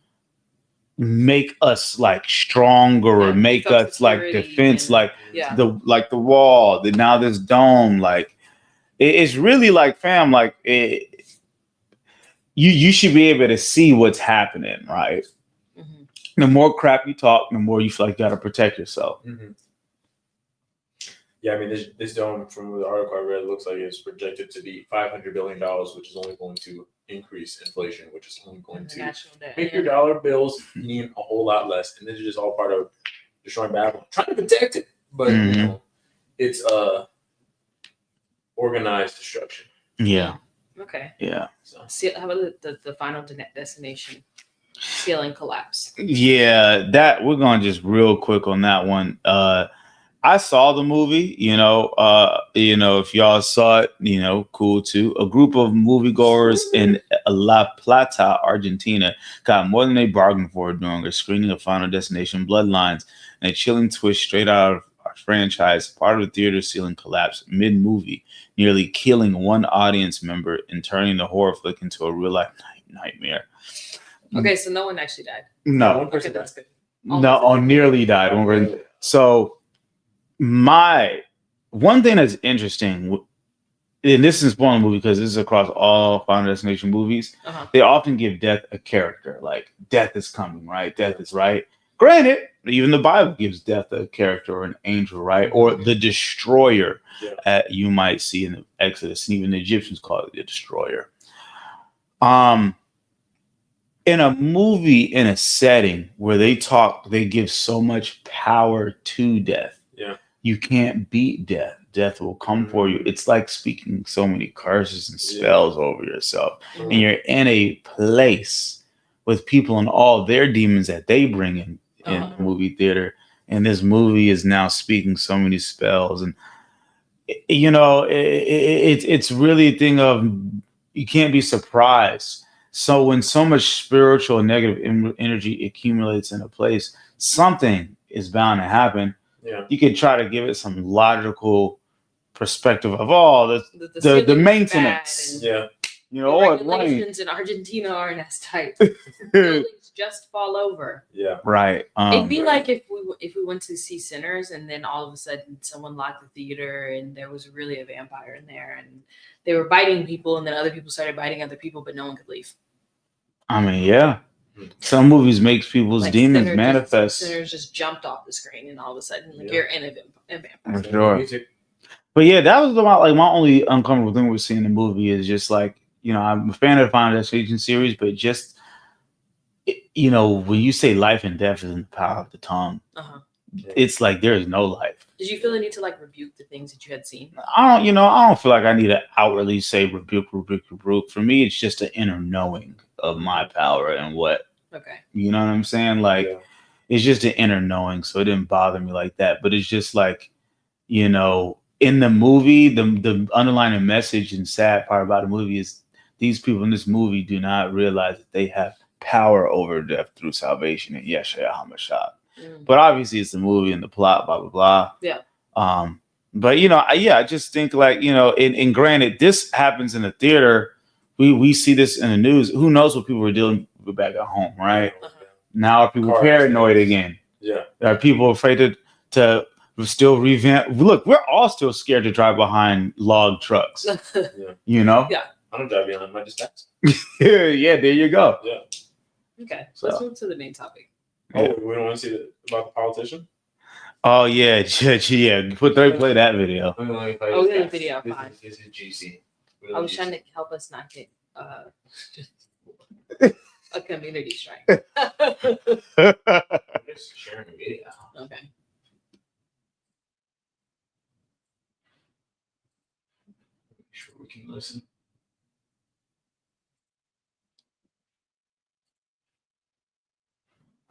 make us like stronger or make us like defense, like the wall. Now this dome, like it's really like, fam, like you should be able to see what's happening, right? Mm-hmm. The more crap you talk, the more you feel like you gotta protect yourself. Mm-hmm. Yeah, I mean, this dome from the article I read looks like it's projected to be $500 billion, which is only going to increase inflation, which is only going to make your dollar bills mean a whole lot less. And this is just all part of destroying Babylon, trying to protect it, but you know, it's organized destruction. Yeah. Okay. Yeah. So, how about the final destination? Ceiling collapse. Yeah, that we're going just real quick on that one. I saw the movie, if y'all saw it, cool too. A group of moviegoers in La Plata, Argentina, got more than they bargained for during a screening of Final Destination Bloodlines, and a chilling twist straight out of our franchise. Part of the theater ceiling collapsed mid-movie, nearly killing one audience member and turning the horror flick into a real-life nightmare. Okay, so no one actually died. No. Okay, that's good. No, nearly died. So one thing that's interesting, and this is one movie because this is across all Final Destination movies, they often give death a character. Like, death is coming, right? Death is right. Granted, even the Bible gives death a character or an angel, right? Or the destroyer, you might see in the Exodus, and even the Egyptians call it the destroyer. In a movie, in a setting where they give so much power to death. Yeah. You can't beat death. Death will come for you. It's like speaking so many curses and spells over yourself. And you're in a place with people and all their demons that they bring in the movie theater. And this movie is now speaking so many spells. And, it's really a thing of you can't be surprised. So when so much spiritual and negative energy accumulates in a place, something is bound to happen. Yeah. You could try to give it some logical perspective of the maintenance. The regulations in Argentina aren't as tight. Buildings just fall over. Yeah. Right. It'd be like if we went to see Sinners and then all of a sudden someone locked the theater and there was really a vampire in there and they were biting people and then other people started biting other people, but no one could leave. I mean, yeah. Some movies makes people's demons manifest. Sinners just jumped off the screen and all of a sudden you're in a vampire. For sure. But yeah, that was my only uncomfortable thing with seeing the movie is just like, I'm a fan of the Final Destination series, but just, when you say life and death is in the power of the tongue, it's like there is no life. Did you feel the need to rebuke the things that you had seen? I don't feel like I need to outwardly say rebuke. For me, it's just an inner knowing of my power and what. Okay. You know what I'm saying? It's just an inner knowing, so it didn't bother me like that. But it's just like, in the movie, the underlying message and sad part about the movie is these people in this movie do not realize that they have power over death through salvation in Yahshua Hamashiach. But obviously it's the movie and the plot, blah, blah, blah. Yeah. But, I just think and granted, this happens in the theater. We see this in the news. Who knows what people are dealing with back at home, right? Now are people paranoid again? Yeah. Are people afraid to still revamp? Look, we're all still scared to drive behind log trucks. Yeah. I don't drive behind my dispatch. Yeah, there you go. Yeah. Okay, let's move to the main topic. Oh, we don't want to see about the politician? Oh, yeah. Play that video. Oh, the video. Fine. This is juicy. I was trying to help us not get a community strike. I'm just sharing a video. Okay. Make sure we can listen.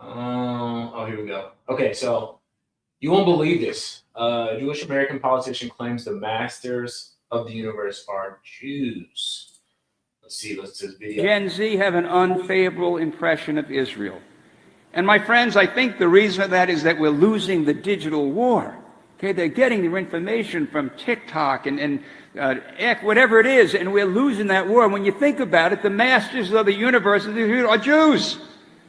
Here we go. Okay, so you won't believe this. Jewish American politician claims the masters of the universe are Jews. Let's see this video. Gen Z have an unfavorable impression of Israel. And my friends, I think the reason for that is that we're losing the digital war. Okay, they're getting their information from TikTok and whatever it is, and we're losing that war. When you think about it, the masters of the universe are Jews.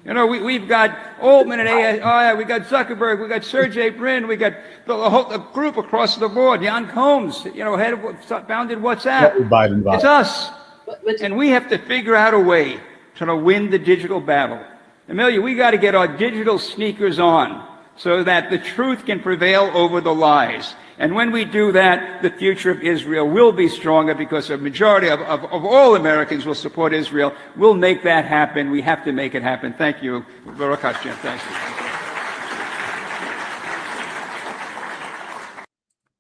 We've got Altman and AI, we got Zuckerberg, we got Sergey Brin, we got the whole group across the board. Jan Combs, founded WhatsApp. It's us. And we have to figure out a way to win the digital battle. Amelia, we got to get our digital sneakers on so that the truth can prevail over the lies. And when we do that, the future of Israel will be stronger because a majority of all Americans will support Israel. We'll make that happen. We have to make it happen. Thank you. Baruch Hashem. Thank you.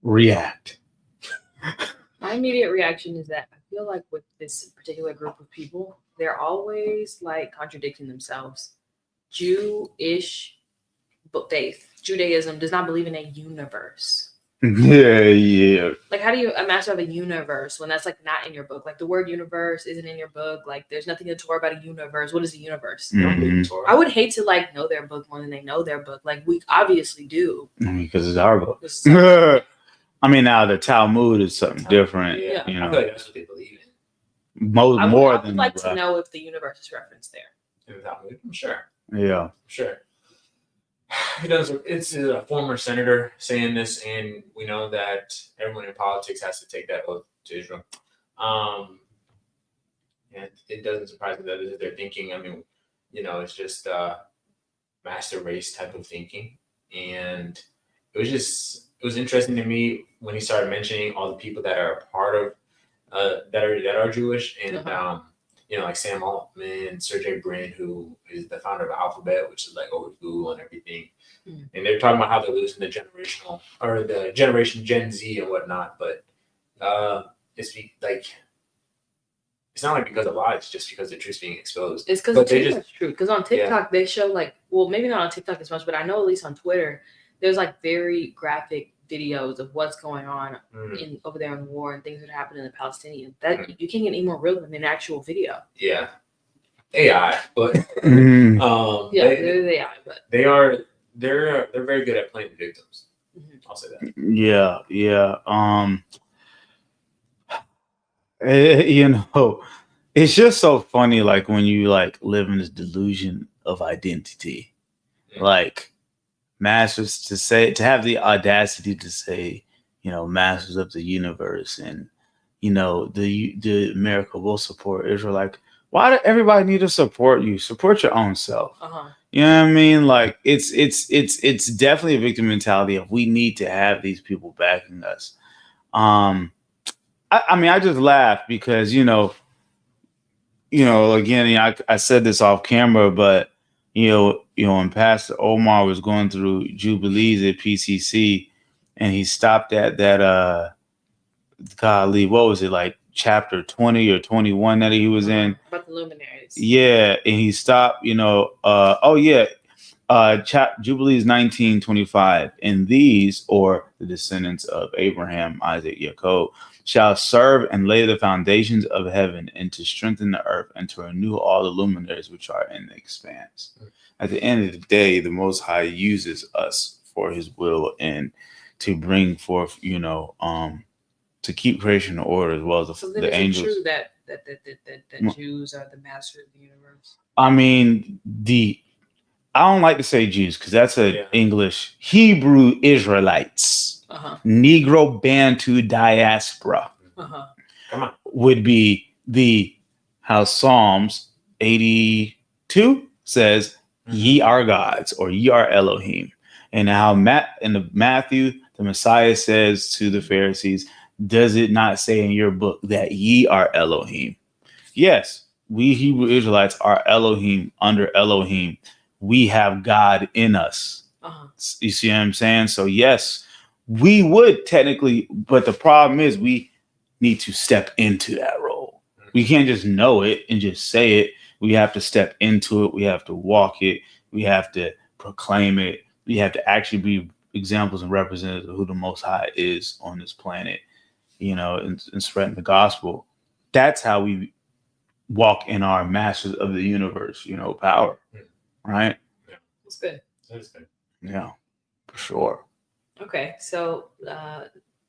React. My immediate reaction is that I feel like with this particular group of people, they're always contradicting themselves. Jewish faith, Judaism does not believe in a universe. Yeah. How do you a master of a universe when that's not in your book? The word universe isn't in your book. There's nothing in the Torah about a universe. What is a universe? Mm-hmm. I would hate to know their book more than they know their book. We obviously do. Because it's our book. I mean, now the Talmud is something different. Yeah. I feel like that's what they believe in. I would like to know if the universe is referenced there. In the Talmud? I'm sure. Yeah. Sure. He does. It's a former senator saying this, and we know that everyone in politics has to take that oath to Israel. And it doesn't surprise me that is their thinking. I mean, it's just master race type of thinking, and it was interesting to me when he started mentioning all the people that are a part of that are Jewish, and like Sam Altman, Sergey Brin, who is the founder of Alphabet, which is like over Google and everything. And they're talking about how they're losing the generation Gen Z and whatnot, but it's not like because of lies, just because the truth's being exposed. It's because too much truth. Because on TikTok, they show maybe not on TikTok as much, but I know at least on Twitter, there's like very graphic videos of what's going on over there in war and things that happen in the Palestinians. That you can't get any more real than an actual video. Yeah, AI, but they're AI, but they're very good at playing the victims. I'll say that. Yeah. It's just so funny, like when you like live in this delusion of identity, like masters to have the audacity to say, masters of the universe, and the America will support Israel. Like, why do everybody need to support you? Support your own self. You know what I mean? Like it's definitely a victim mentality of we need to have these people backing us. I mean, I just laugh because, again, I said this off camera, but, when Pastor Omar was going through Jubilees at PCC and he stopped at that, golly, what was it, like chapter 20 or 21 that he was in? About the luminaries. Yeah. And he stopped, Jubilees 1925. And these, or the descendants of Abraham, Isaac, Jacob, shall serve and lay the foundations of heaven, and to strengthen the earth, and to renew all the luminaries which are in the expanse. At the end of the day, the Most High uses us for His will and to bring forth, to keep creation in order, as well as the angels. Is it true that Jews are the master of the universe? I mean, I don't like to say Jews because that's English. Hebrew Israelites. Negro Bantu diaspora would be how Psalms 82 says, ye are gods, or ye are Elohim. And how Matthew, the Messiah, says to the Pharisees, does it not say in your book that ye are Elohim? Yes, we Hebrew Israelites are Elohim under Elohim. We have God in us. You see what I'm saying? So yes, we would technically, but the problem is we need to step into that role. We can't just know it and just say it. We have to step into it. We have to walk it. We have to proclaim it. We have to actually be examples and representatives of who the Most High is on this planet, and spreading the gospel. That's how we walk in our masters of the universe, power. Right? Yeah. That's good. That's good. Yeah, for sure. Okay, so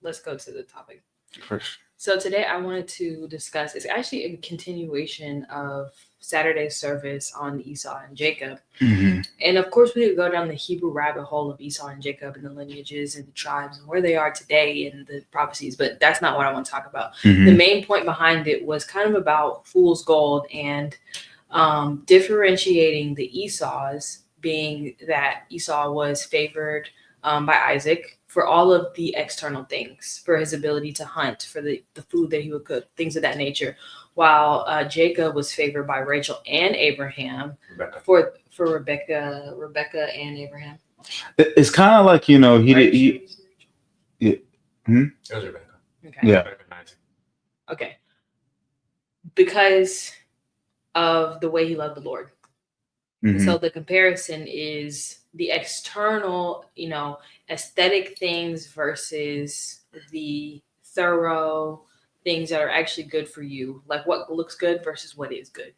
let's go to the topic. First. So today I wanted to discuss, it's actually a continuation of Saturday's service on Esau and Jacob. And of course, we could go down the Hebrew rabbit hole of Esau and Jacob and the lineages and the tribes and where they are today and the prophecies, but that's not what I want to talk about. The main point behind it was kind of about fool's gold and differentiating the Esau's, being that Esau was favored by Isaac for all of the external things, for his ability to hunt, for the food that he would cook, things of that nature, while Jacob was favored by Rachel and Abraham for Rebecca and Abraham. It's kind of like, It was Rebecca. Okay. Yeah. Okay. Because of the way he loved the Lord. So the comparison is the external, aesthetic things versus the thorough things that are actually good for you, like what looks good versus what is good.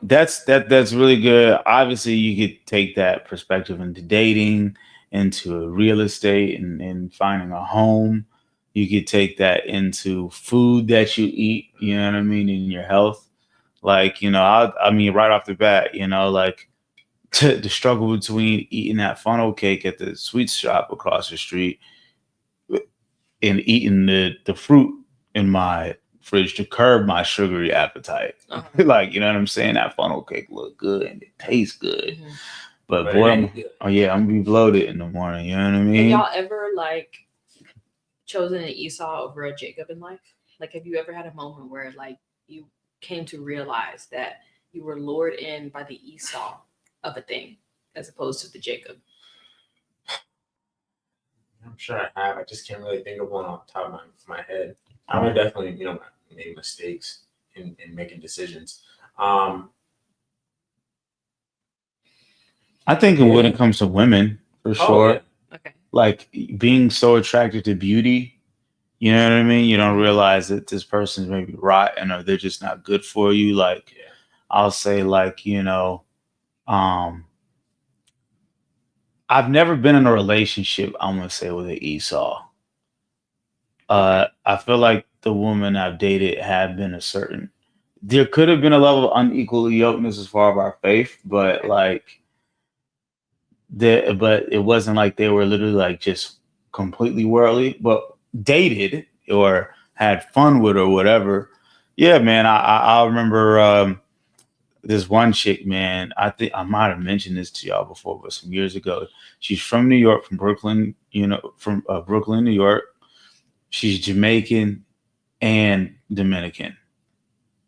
That's really good. Obviously, you could take that perspective into dating, into real estate, and finding a home. You could take that into food that you eat, you know what I mean, in your health. Like, I mean, right off the bat, like the struggle between eating that funnel cake at the sweet shop across the street and eating the fruit in my fridge to curb my sugary appetite. Uh-huh. Like, you know what I'm saying? That funnel cake look good and it tastes good. Mhm. But But boy, it ain't good. I'm gonna be bloated in the morning. You know what I Have mean? y'all ever like chosen an Esau over a Jacob in life? Like, have you ever had a moment where like you came to realize that you were lured in by the Esau of a thing as opposed to the Jacob? I'm sure I have. I just can't really think of one off the top of my head. I would definitely, made mistakes in making decisions. I think when it comes to women, for sure, yeah. Okay. like being so attracted to beauty, you know what I mean? You don't realize that this person's maybe rotten or they're just not good for you. Like, I'll say, like, I've never been in a relationship, I'm gonna say, with an Esau. I feel like the woman I've dated have been there could have been a level of unequal yokeness as far as our faith, but like but it wasn't like they were literally like just completely worldly, but dated or had fun with or whatever. Yeah, man. I remember this one chick, man. I think I might have mentioned this to y'all before, but some years ago. She's from New York, from Brooklyn, from Brooklyn, New York. She's Jamaican and Dominican.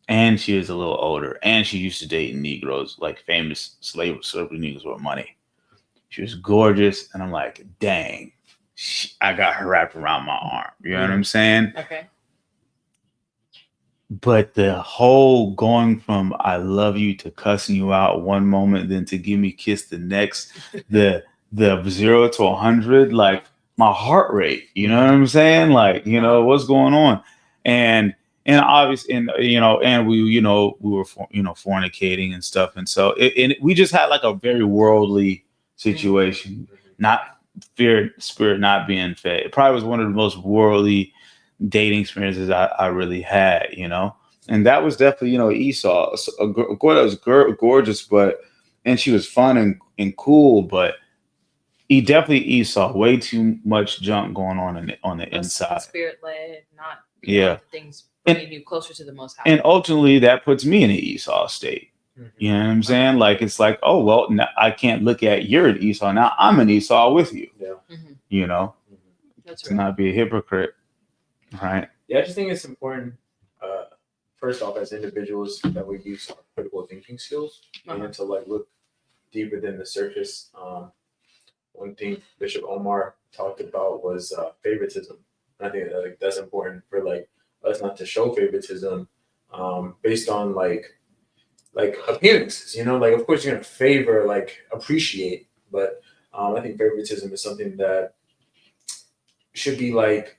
And she is a little older. And she used to date Negroes, like famous celebrity Negroes with money. She was gorgeous. And I'm like, dang, I got her wrapped around my arm. You know what I'm saying? Okay. But the whole going from I love you to cussing you out one moment, then to give me a kiss the next, the 0 to 100, like my heart rate, you know what I'm saying? Like, what's going on? And obviously, and we were fornicating and stuff. And so we just had like a very worldly situation, not spirit not being fed. It probably was one of the most worldly dating experiences I really had, and that was definitely, Esau, a girl that was gorgeous, and she was fun and cool, but he definitely Esau, way too much junk going on the inside. Spirit led, not things bringing you closer to the Most High. And ultimately, that puts me in an Esau state. You know what I'm saying? Like, it's like, oh, well, now I can't look at you're an Esau. Now I'm an Esau with you. Yeah. That's to not be a hypocrite. Right. Yeah, I just think it's important, first off, as individuals, that we use our critical thinking skills and to like look deeper than the surface. One thing Bishop Omar talked about was favoritism. And I think that, that's important for like us not to show favoritism based on like appearances. Like of course you're gonna favor, like appreciate, but I think favoritism is something that should be like,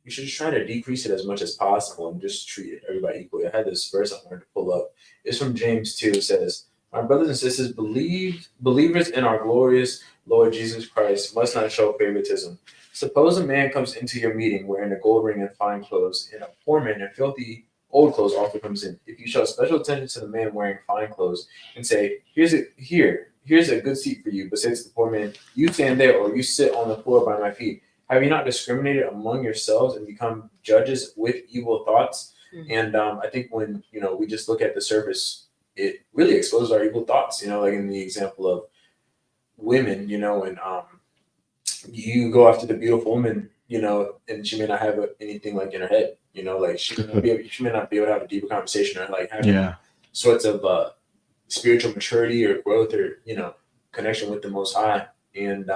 you should just try to decrease it as much as possible and just treat everybody equally. I had this verse I wanted to pull up. It's from James 2. It says, "My brothers and sisters, believers in our glorious Lord Jesus Christ must not show favoritism. Suppose a man comes into your meeting wearing a gold ring and fine clothes, and a poor man in filthy old clothes also comes in. If you show special attention to the man wearing fine clothes and say, here's a good seat for you, but say to the poor man, you stand there or you sit on the floor by my feet. Have you not discriminated among yourselves and become judges with evil thoughts?" And I think when, we just look at the surface, it really exposes our evil thoughts, like in the example of women, and you go after the beautiful woman, and she may not have anything like in her head, like she may not be able to have a deeper conversation or like have sorts of spiritual maturity or growth or, connection with the Most High. And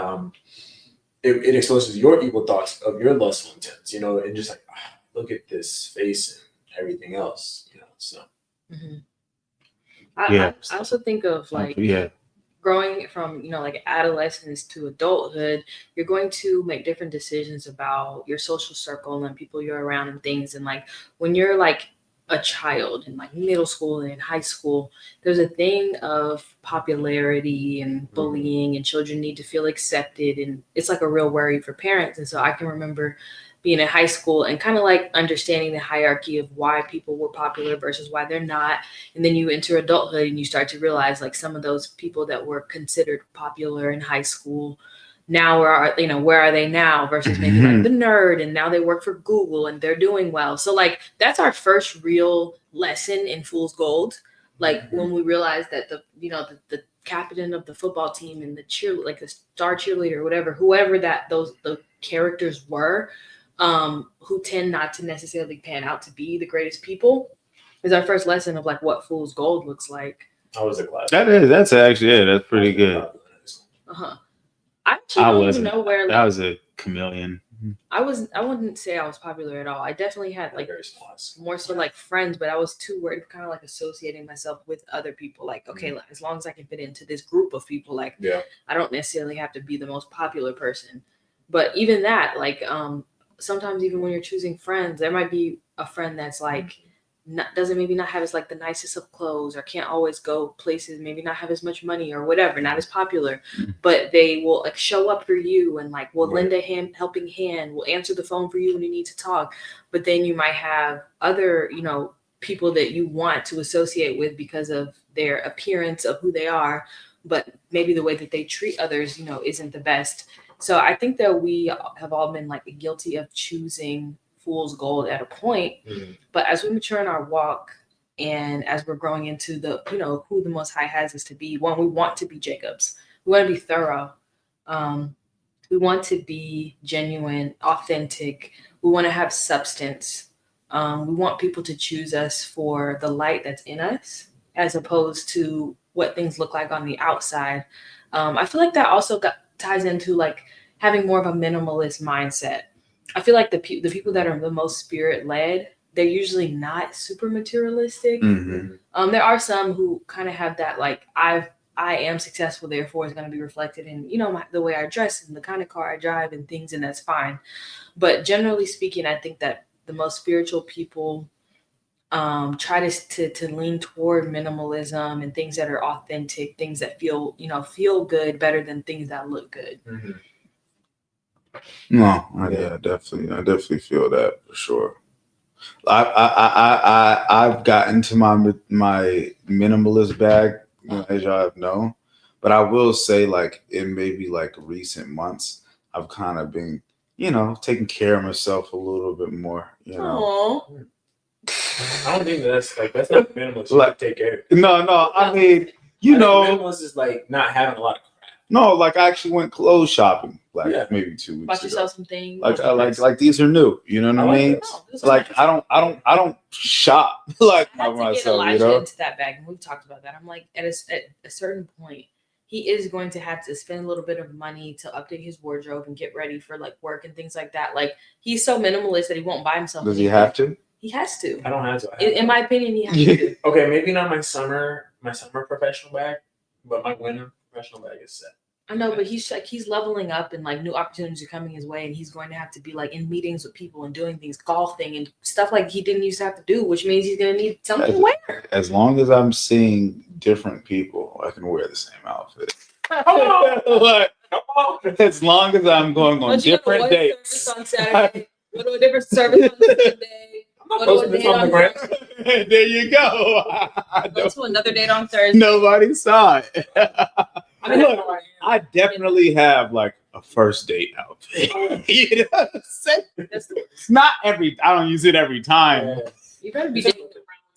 it exposes your evil thoughts of your lustful intents, and just like, look at this face and everything else, so. I also think of like growing from, like adolescence to adulthood, you're going to make different decisions about your social circle and people you're around and things. And like when you're like a child in like middle school and in high school, there's a thing of popularity and bullying, and children need to feel accepted, and it's like a real worry for parents. And so I can remember being in high school and kind of like understanding the hierarchy of why people were popular versus why they're not. And then you enter adulthood and you start to realize like some of those people that were considered popular in high school now where are they now versus maybe like the nerd, and now they work for Google and they're doing well. So like that's our first real lesson in Fool's Gold. Like when we realized that the captain of the football team and the the star cheerleader or whoever the characters were, who tend not to necessarily pan out to be the greatest people, is our first lesson of like what Fool's Gold looks like. I was a class. That's actually that's pretty good. I actually don't even know where. Like, I was a chameleon. I wouldn't say I was popular at all. I definitely had like more so like friends, but I was too worried, kind of like associating myself with other people. Like, okay, as long as I can fit into this group of people, like, I don't necessarily have to be the most popular person. But even that, like, sometimes even when you're choosing friends, there might be a friend that's like doesn't maybe not have as like the nicest of clothes, or can't always go places, maybe not have as much money or whatever, not as popular, but they will like show up for you and like will lend a helping hand, will answer the phone for you when you need to talk. But then you might have other, people that you want to associate with because of their appearance of who they are, but maybe the way that they treat others, isn't the best. So I think that we have all been like guilty of choosing Fool's Gold at a point, but as we mature in our walk and as we're growing into the who the Most High has us to be, one, we want to be Jacobs. We want to be thorough. We want to be genuine, authentic. We want to have substance. We want people to choose us for the light that's in us, as opposed to what things look like on the outside. I feel like that also ties into like having more of a minimalist mindset. I feel like the people that are the most spirit-led, they're usually not super materialistic. There are some who kind of have that, like, I am successful, therefore it's going to be reflected in, the way I dress and the kind of car I drive and things, and that's fine. But generally speaking, I think that the most spiritual people try to lean toward minimalism and things that are authentic, things that feel good better than things that look good. No, I definitely feel that for sure. I've gotten to my minimalist bag, as y'all have known, but I will say, like, in maybe like recent months, I've kind of been, taking care of myself a little bit more. Aww. I don't think that's not minimalist. You like take care. No. I mean, minimalist is like not having a lot of crap. No, like I actually went clothes shopping maybe 2 weeks Bought ago. yourself some things. Like these are new. You know what I mean? Like I don't shop like I had to myself. Get Elijah into that bag, and we've talked about that. I'm like, at a certain point, he is going to have to spend a little bit of money to update his wardrobe and get ready for like work and things like that. Like he's so minimalist that he won't buy himself. Does he have to? He has to. I don't have to. In my opinion, he has to. Okay, maybe not my summer professional bag, but my winter professional bag is set. I know, but he's leveling up and like new opportunities are coming his way, and he's going to have to be like in meetings with people and doing things, golfing and stuff like he didn't used to have to do, which means he's going to need something to wear. As long as I'm seeing different people, I can wear the same outfit. As long as I'm going on different dates. On Saturday, go to a different service on Sunday. Go to a date on Thursday. There you go. Go to another date on Thursday. Nobody saw it. Look, I definitely have like a first date outfit. You know what I'm saying? It's not I don't use it every time. You better be dating around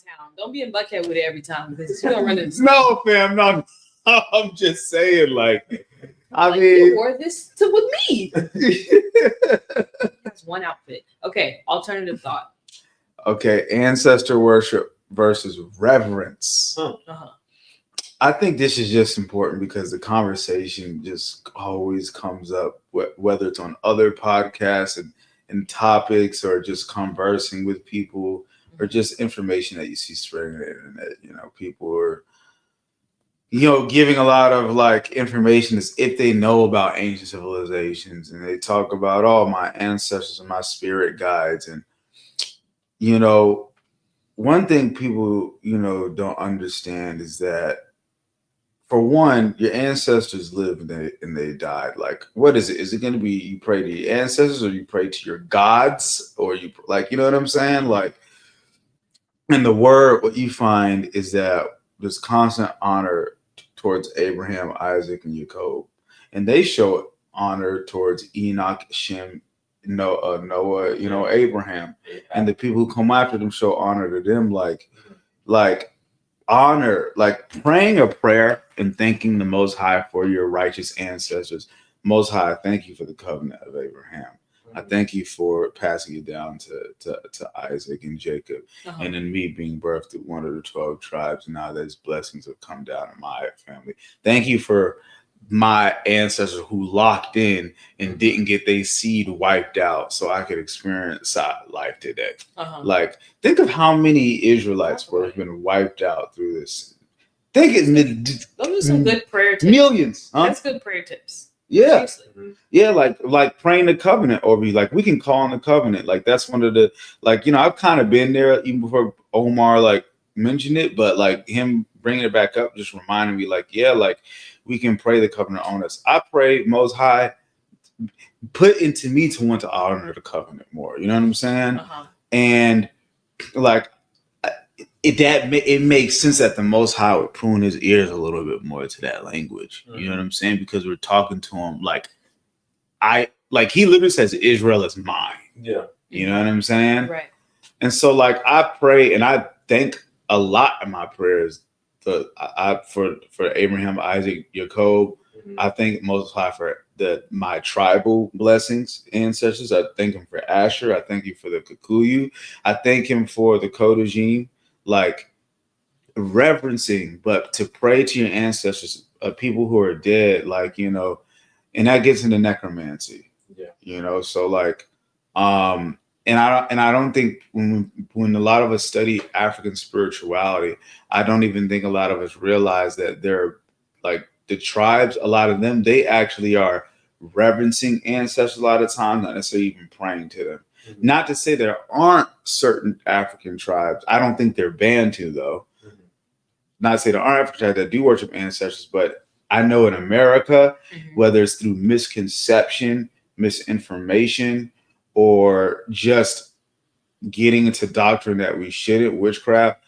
town. Don't be in Buckhead with it every time because you're gonna run into. No, fam, no. I'm just saying, like, I mean, you wore this with me. That's one outfit. Okay, alternative thought. Okay, ancestor worship versus reverence. I think this is just important because the conversation just always comes up, whether it's on other podcasts and topics or just conversing with people or just information that you see spreading on the internet. People are, giving a lot of like information as if they know about ancient civilizations, and they talk about, my ancestors and my spirit guides. And, one thing people, don't understand is that for one, your ancestors lived and they died. Like, what is it? Is it going to be you pray to your ancestors, or you pray to your gods, or you like, you know what I'm saying? Like, in the word, what you find is that there's constant honor towards Abraham, Isaac, and Jacob, and they show honor towards Enoch, Shem, Noah, Abraham, and the people who come after them show honor to them, like honor, like praying a prayer and thanking the Most High for your righteous ancestors. Most High, I thank you for the covenant of Abraham. I thank you for passing it down to Isaac and Jacob, and then me being birthed through one of the 12 tribes. Now those blessings have come down in my family. Thank you for my ancestors who locked in and didn't get their seed wiped out so I could experience life today. Like, think of how many Israelites were been wiped out through this. Those are some good prayer tips. Millions. That's good prayer tips. Yeah. Yeah, like praying the covenant over you. Like, we can call on the covenant. Like, that's one of the, like, I've kind of been there even before Omar like mentioned it, but like him bringing it back up just reminded me, like, yeah, like we can pray the covenant on us. I pray Most High put into me to want to honor the covenant more. You know what I'm saying? And like it makes sense that the Most High would prune his ears a little bit more to that language. You know what I'm saying? Because we're talking to him like he literally says Israel is mine. Yeah. You know what I'm saying? Right. And so like I pray and I thank a lot in my prayers for Abraham, Isaac, Jacob. I thank Most High for my tribal blessings, ancestors. I thank him for Asher. I thank you for the Kikuyu. I thank him for the Kodajim, like reverencing, but to pray to your ancestors, people who are dead, like, and that gets into necromancy. Yeah. So like, and I don't think when a lot of us study African spirituality, I don't even think a lot of us realize that they're like the tribes, a lot of them, they actually are reverencing ancestors a lot of times, not necessarily even praying to them. Not to say there aren't certain African tribes. I don't think they're banned to, though. Not to say there aren't African tribes that do worship ancestors, but I know in America, whether it's through misconception, misinformation, or just getting into doctrine that we shouldn't, witchcraft,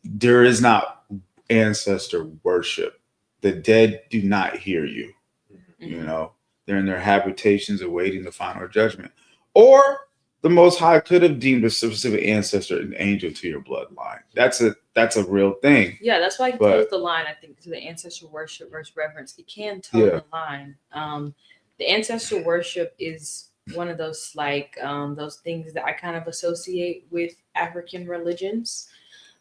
there is not ancestor worship. The dead do not hear you. They're in their habitations awaiting the final judgment. Or the Most High could have deemed a specific ancestor an angel to your bloodline. That's a real thing. Yeah, that's why he toes the line, I think, to the ancestor worship versus reverence. He can toe the line. The ancestor worship is one of those those things that I kind of associate with African religions.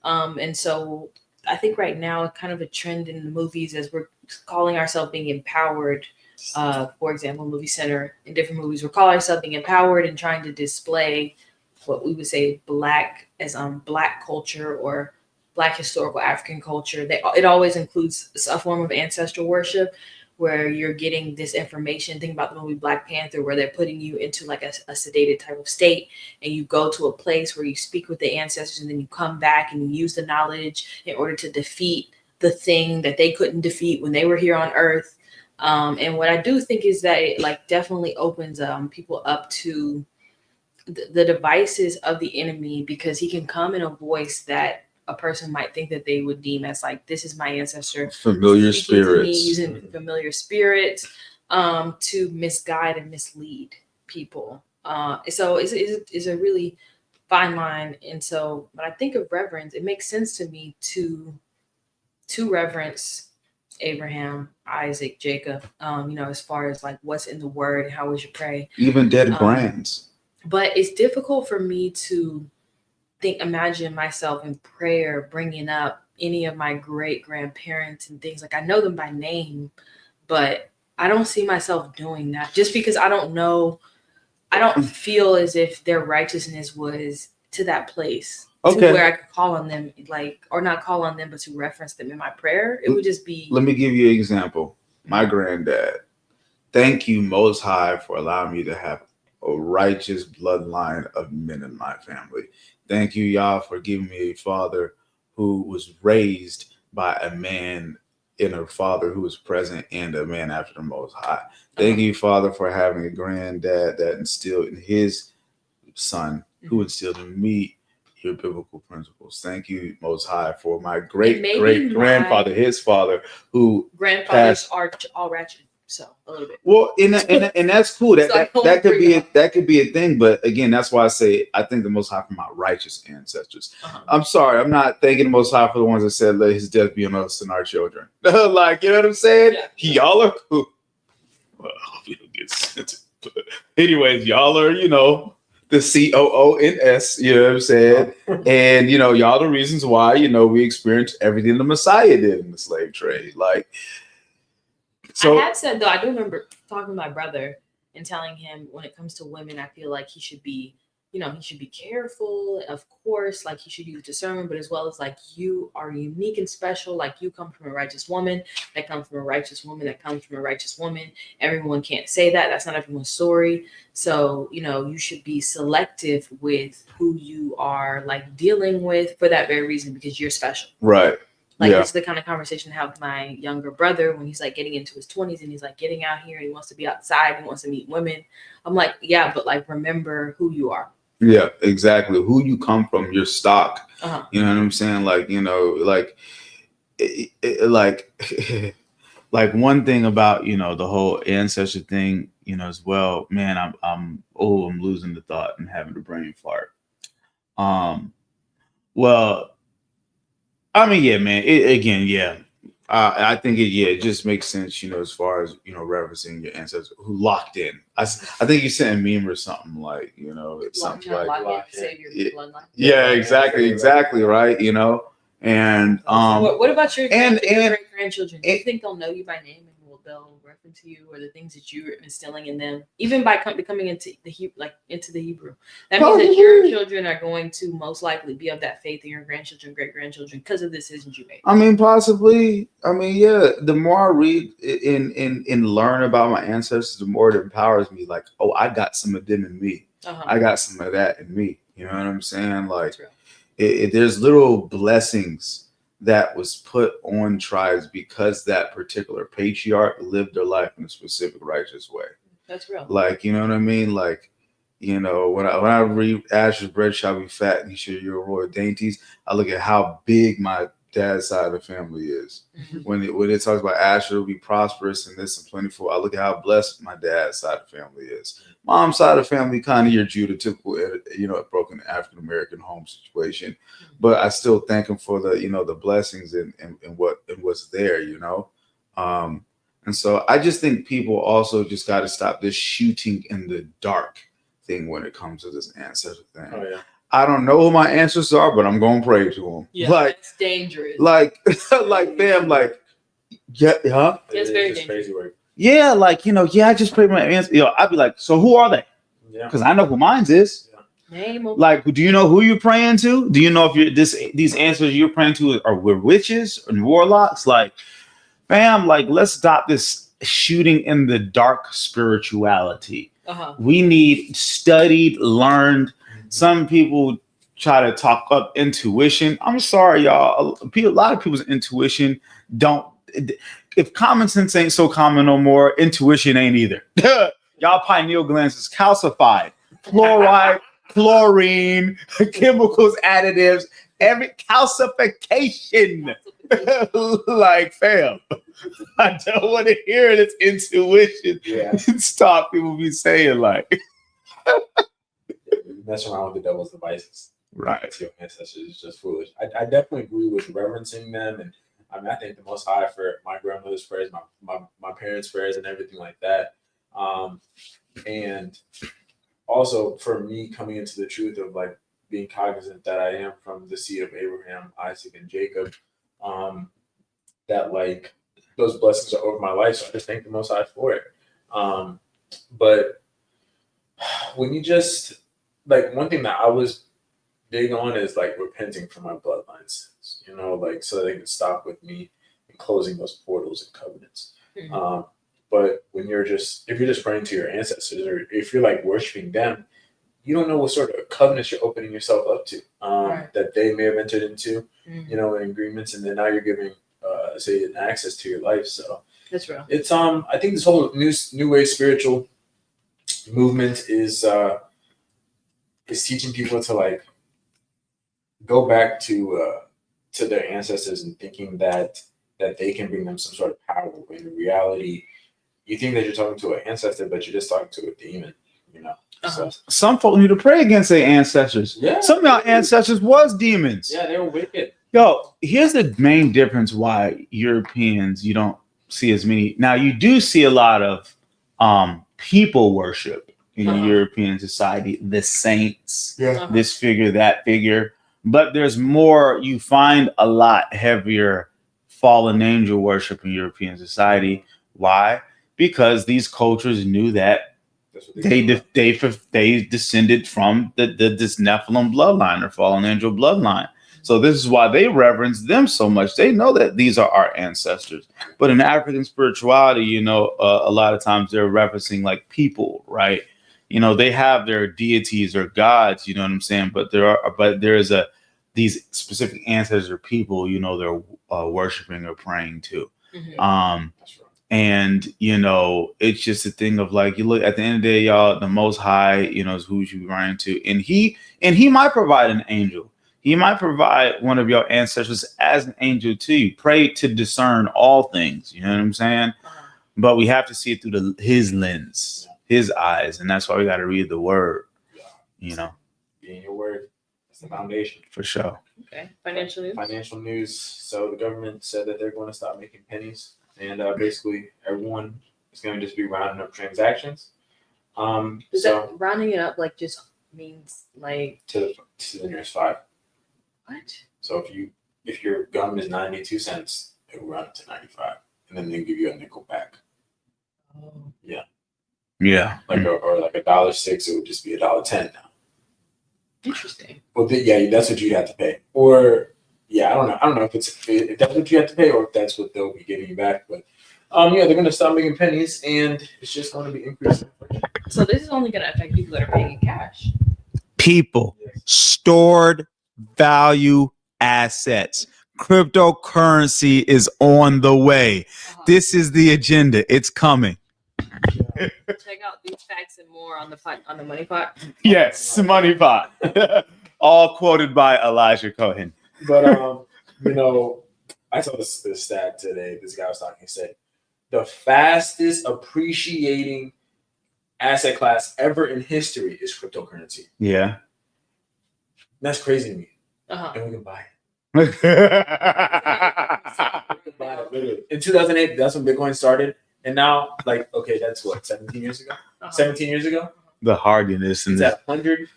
And so I think right now kind of a trend in the movies as we're calling ourselves being empowered. For example, Movie Center, in different movies, we're calling ourselves being empowered and trying to display what we would say Black culture or Black historical African culture. It always includes a form of ancestral worship where you're getting this information. Think about the movie Black Panther, where they're putting you into like a sedated type of state, and you go to a place where you speak with the ancestors, and then you come back and you use the knowledge in order to defeat the thing that they couldn't defeat when they were here on Earth. And what I do think is that it like definitely opens people up to the devices of the enemy, because he can come in a voice that a person might think that they would deem as like, this is my ancestor. Familiar spirits. Using familiar spirits to misguide and mislead people. So it's a really fine line. And so when I think of reverence, it makes sense to me to reverence Abraham, Isaac, Jacob, as far as like what's in the word and how we should pray. Even dead brands. But it's difficult for me to imagine myself in prayer, bringing up any of my great grandparents and things. Like I know them by name, but I don't see myself doing that just because I don't know. I don't feel as if their righteousness was to that place. To where I could call on them, or not call on them, but to reference them in my prayer. It would just be. Let me give you an example. My granddad. Thank you, Most High, for allowing me to have a righteous bloodline of men in my family. Thank you, Yah, for giving me a father who was raised by a man and a father who is present and a man after the Most High. Thank you, Father, for having a granddad that instilled in his son, who instilled in me your biblical principles. Thank you, Most High, for my great grandfather, his father, who grandfathers are all ratchet. So a little bit. Well, and that's cool. That could be a thing. But again, that's why I say I think the Most High for my righteous ancestors. I'm sorry, I'm not thanking the Most High for the ones that said let His death be on us and our children. Like, you know what I'm saying? Yeah. Y'all are cool. Well, you don't get sent. But anyways, y'all are, you know, the COONS. You know what I'm saying? And you know, y'all the reasons why, you know, we experienced everything the Messiah did in the slave trade. Like. So, I have said, though, I do remember talking to my brother and telling him when it comes to women, I feel like he should be, you know, he should be careful. Of course, like he should use discernment, but as well as like you are unique and special. Like you come from a righteous woman that comes from a righteous woman that comes from a righteous woman. Everyone can't say that. That's not everyone's story. So, you know, you should be selective with who you are like dealing with for that very reason, because you're special. Right. Like, it's the kind of conversation I have with my younger brother when he's like getting into his 20s and he's like getting out here and he wants to be outside. He wants to meet women. I'm like, yeah, but like, remember who you are. Yeah, exactly. Who you come from, your stock. You know what I'm saying? Like, you know, like one thing about, you know, the whole ancestor thing, you know, as well, man, I'm losing the thought and having a brain fart. Well, I mean, yeah, man. I think it just makes sense, you know, as far as, you know, referencing your ancestors who locked in. I think you sent a meme or something like, you know, it's something like save your bloodline. Yeah, exactly, right, you know. And what about your great grandchildren? Do you think they'll know you by name and they'll reference you or the things that you're instilling in them, even by becoming into the Hebrew? That means that your children are going to most likely be of that faith in your grandchildren, great grandchildren, because of the decisions you made. I mean, possibly. I mean, yeah. The more I read and learn about my ancestors, the more it empowers me. Like, oh, I got some of them in me. I got some of that in me. You know what I'm saying? Like, there's little blessings that was put on tribes because that particular patriarch lived their life in a specific righteous way. That's real. Like, you know what I mean? Like, you know, when I read Asher's bread shall be fat and he shall your royal dainties, I look at how big my dad's side of the family is. When it talks about Asher will be prosperous and this and plentiful, I look at how blessed my dad's side of the family is. Mom's side of the family, kind of your Judah, typical, you know, broken African-American home situation. But I still thank him for the, you know, the blessings and what's there, you know. And so I just think people also just got to stop this shooting in the dark thing when it comes to this ancestor thing. Oh, yeah. I don't know who my ancestors are, but I'm going to pray to them. Yeah, like, it's dangerous. Like fam, like, yeah, huh? It's very dangerous. Yeah, like, you know, I just prayed my ancestors. You know, I'd be like, so who are they? Yeah. Because I know who mine is. Name them. Like, do you know who you're praying to? Do you know if these ancestors you're praying to are witches and warlocks? Like, fam, like, let's stop this shooting in the dark spirituality. We need studied, learned. Some people try to talk up intuition. I'm sorry, y'all. A lot of people's intuition don't. If common sense ain't so common no more, intuition ain't either. Y'all pineal glands is calcified. Fluoride, chlorine, chemicals, additives, every calcification. Like, fam, I don't want to hear this intuition. Yeah. Stop people be saying like. Mess around with the devil's devices. Right. Your ancestors is just foolish. I definitely agree with reverencing them, and I mean I think the Most High for my grandmother's prayers, my parents' prayers, and everything like that. And also for me coming into the truth of like being cognizant that I am from the seed of Abraham, Isaac, and Jacob. That like those blessings are over my life, so I just thank the Most High for it. But when you just like one thing that I was big on is like repenting for my bloodlines, you know, like so they can stop with me and closing those portals and covenants. But when if you're just praying to your ancestors or if you're like worshiping them, you don't know what sort of covenants you're opening yourself up to that they may have entered into, you know, in agreements, and then now you're giving say an access to your life. So That's real. it's I think this whole new age spiritual movement is teaching people to like go back to their ancestors and thinking that they can bring them some sort of power. When in reality, you think that you're talking to an ancestor, but you're just talking to a demon. You know. So, some folk need to pray against their ancestors. Yeah. Some of our ancestors was demons. yeah, they were wicked. Yo, here's the main difference why Europeans, you don't see as many. Now, you do see a lot of people worship in European society, the saints, this figure, that figure. But there's more, you find a lot heavier fallen angel worship in European society. Why? Because these cultures knew that they descended from this Nephilim bloodline or fallen angel bloodline. So this is why they reverence them so much. They know that these are our ancestors. But in African spirituality, you know, a lot of times they're referencing like people, right? You know, they have their deities or gods, you know what I'm saying? But there's these specific ancestors or people, you know, they're worshiping or praying to. And, you know, it's just a thing of like, you look at the end of the day, y'all, the Most High, you know, is who you running to. And he might provide an angel. He might provide one of your ancestors as an angel to you. Pray to discern all things. You know what I'm saying? But we have to see it through his lens, his eyes. And that's why we got to read the word, you know. Be in your word. That's the foundation. For sure. Okay. Financial news. So the government said that they're going to stop making pennies. And basically, everyone is going to just be rounding up transactions. Does that rounding it up like just means like to the nearest 5? What? So if your gum is 92 cents, it will round it to 95, and then they give you a nickel back. Oh. Yeah. Yeah. Like or like $1.06, it would just be $1.10 now. Interesting. Well, that's what you have to pay, or. Yeah, I don't know if that's what you have to pay or if that's what they'll be giving you back. But they're going to stop making pennies, and it's just going to be increasing. So this is only going to affect people that are paying in cash. People, stored value assets. Cryptocurrency is on the way. This is the agenda. It's coming. Check out these facts and more on the Money Pot. Yes, Money Pot. All quoted by Elijah Cohen. But you know, I saw this stat today. This guy was talking. He said the fastest appreciating asset class ever in history is cryptocurrency. Yeah, that's crazy to me. And we can buy it. In 2008, that's when Bitcoin started, and now, like, okay, that's what 17 years ago. 17 years ago. The hardiness and that $105,000+.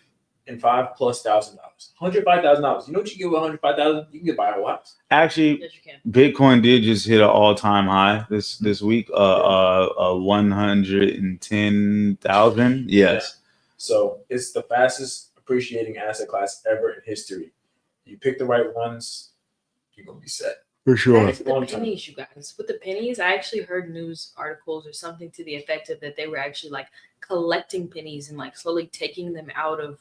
$105,000. You know what you get with $105,000? You can buy a whole house. Actually, yes, you can. Bitcoin did just hit an all-time high this week. 110,000. Yes. So it's the fastest appreciating asset class ever in history. You pick the right ones, you're gonna be set. For sure. With the pennies, you guys. With the pennies, I actually heard news articles or something to the effect of that they were actually like collecting pennies and like slowly taking them out of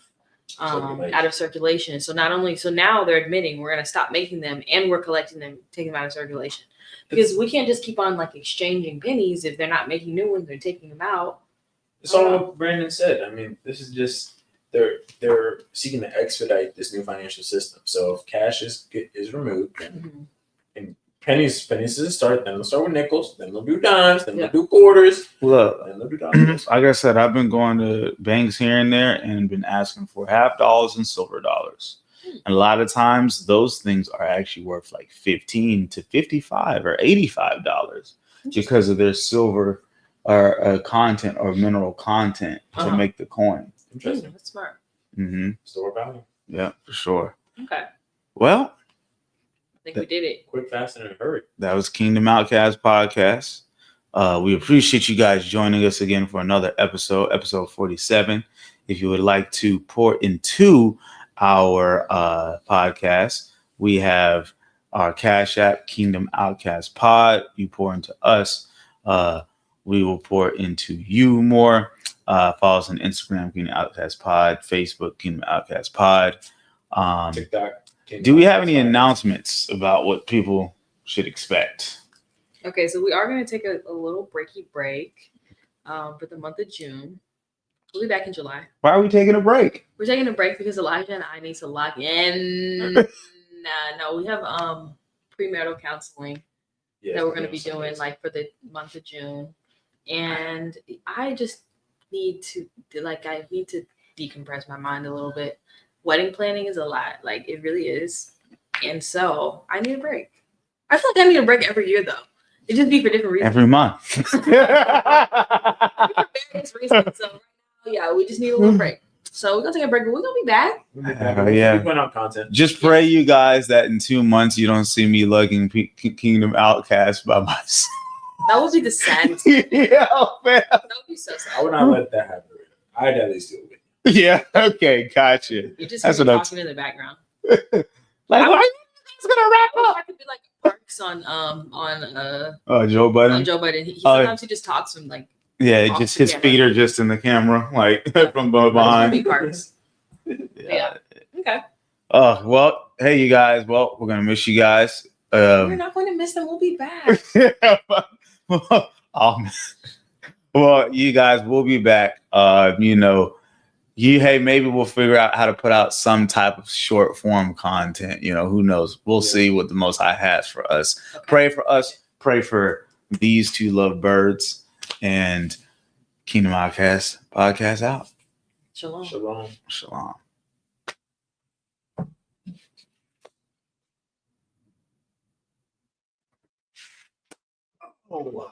circulation. So now they're admitting we're gonna stop making them and we're collecting them, taking them out of circulation. Because we can't just keep on like exchanging pennies if they're not making new ones, they're taking them out. It's all what Brandon said. I mean, this is just they're seeking to expedite this new financial system. So if cash is removed and pennies start, then they'll start with nickels, then they'll do dimes, then they'll do quarters. Look, then they'll do dollars. Like I said, I've been going to banks here and there and been asking for $50 and silver dollars. And a lot of times those things are actually worth like $15 to $55 or $85 because of their silver or content or mineral content to make the coin. Interesting. That's smart. Store value. Yeah, for sure. Okay. Well, I think we did it. Quick, fast, and in a hurry. That was Kingdom OutKasts Podcast. We appreciate you guys joining us again for another episode 47. If you would like to pour into our podcast, we have our Cash App, Kingdom OutKasts Pod. You pour into us. We will pour into you more. Follow us on Instagram, Kingdom OutKasts Pod, Facebook, Kingdom OutKasts Pod. TikTok. Do we have any announcements about what people should expect? Okay, so we are going to take a little breaky break for the month of June. We'll be back in July. Why are we taking a break? We're taking a break because Elijah and I need to lock in. No, we have premarital counseling that we're going to be doing like for the month of June, and I just need to decompress my mind a little bit. Wedding planning is a lot, like it really is, and so I need a break. I feel like I need a break every year though. It just be for different reasons. Every month. For various reasons. So yeah, we just need a little break. So we're gonna take a break, but we're gonna be back. Yeah. We went on content. Just pray, you guys, that in 2 months you don't see me lugging Kingdom OutKasts by myself. That would be the saddest. Yeah, man. That would be so sad. I would not let that happen. I'd at least do it. Yeah. Okay. Gotcha. You just That's hear what me I'm talking in the background. Like, why are you guys gonna wrap up? I could be like Parks on Joe Budden. Joe Budden. He sometimes he just talks from like Yeah, just his feet are just in the camera, like from behind. Parks. Yeah. Okay. Well, hey, you guys. Well, we're gonna miss you guys. We're not going to miss them. We'll be back. Well, you guys, we'll be back. Maybe we'll figure out how to put out some type of short form content. Who knows? We'll see what the Most High has for us. Okay. Pray for us. Pray for these two lovebirds. And Kingdom OutKasts Podcast out. Shalom. Shalom. Shalom. Oh, wow.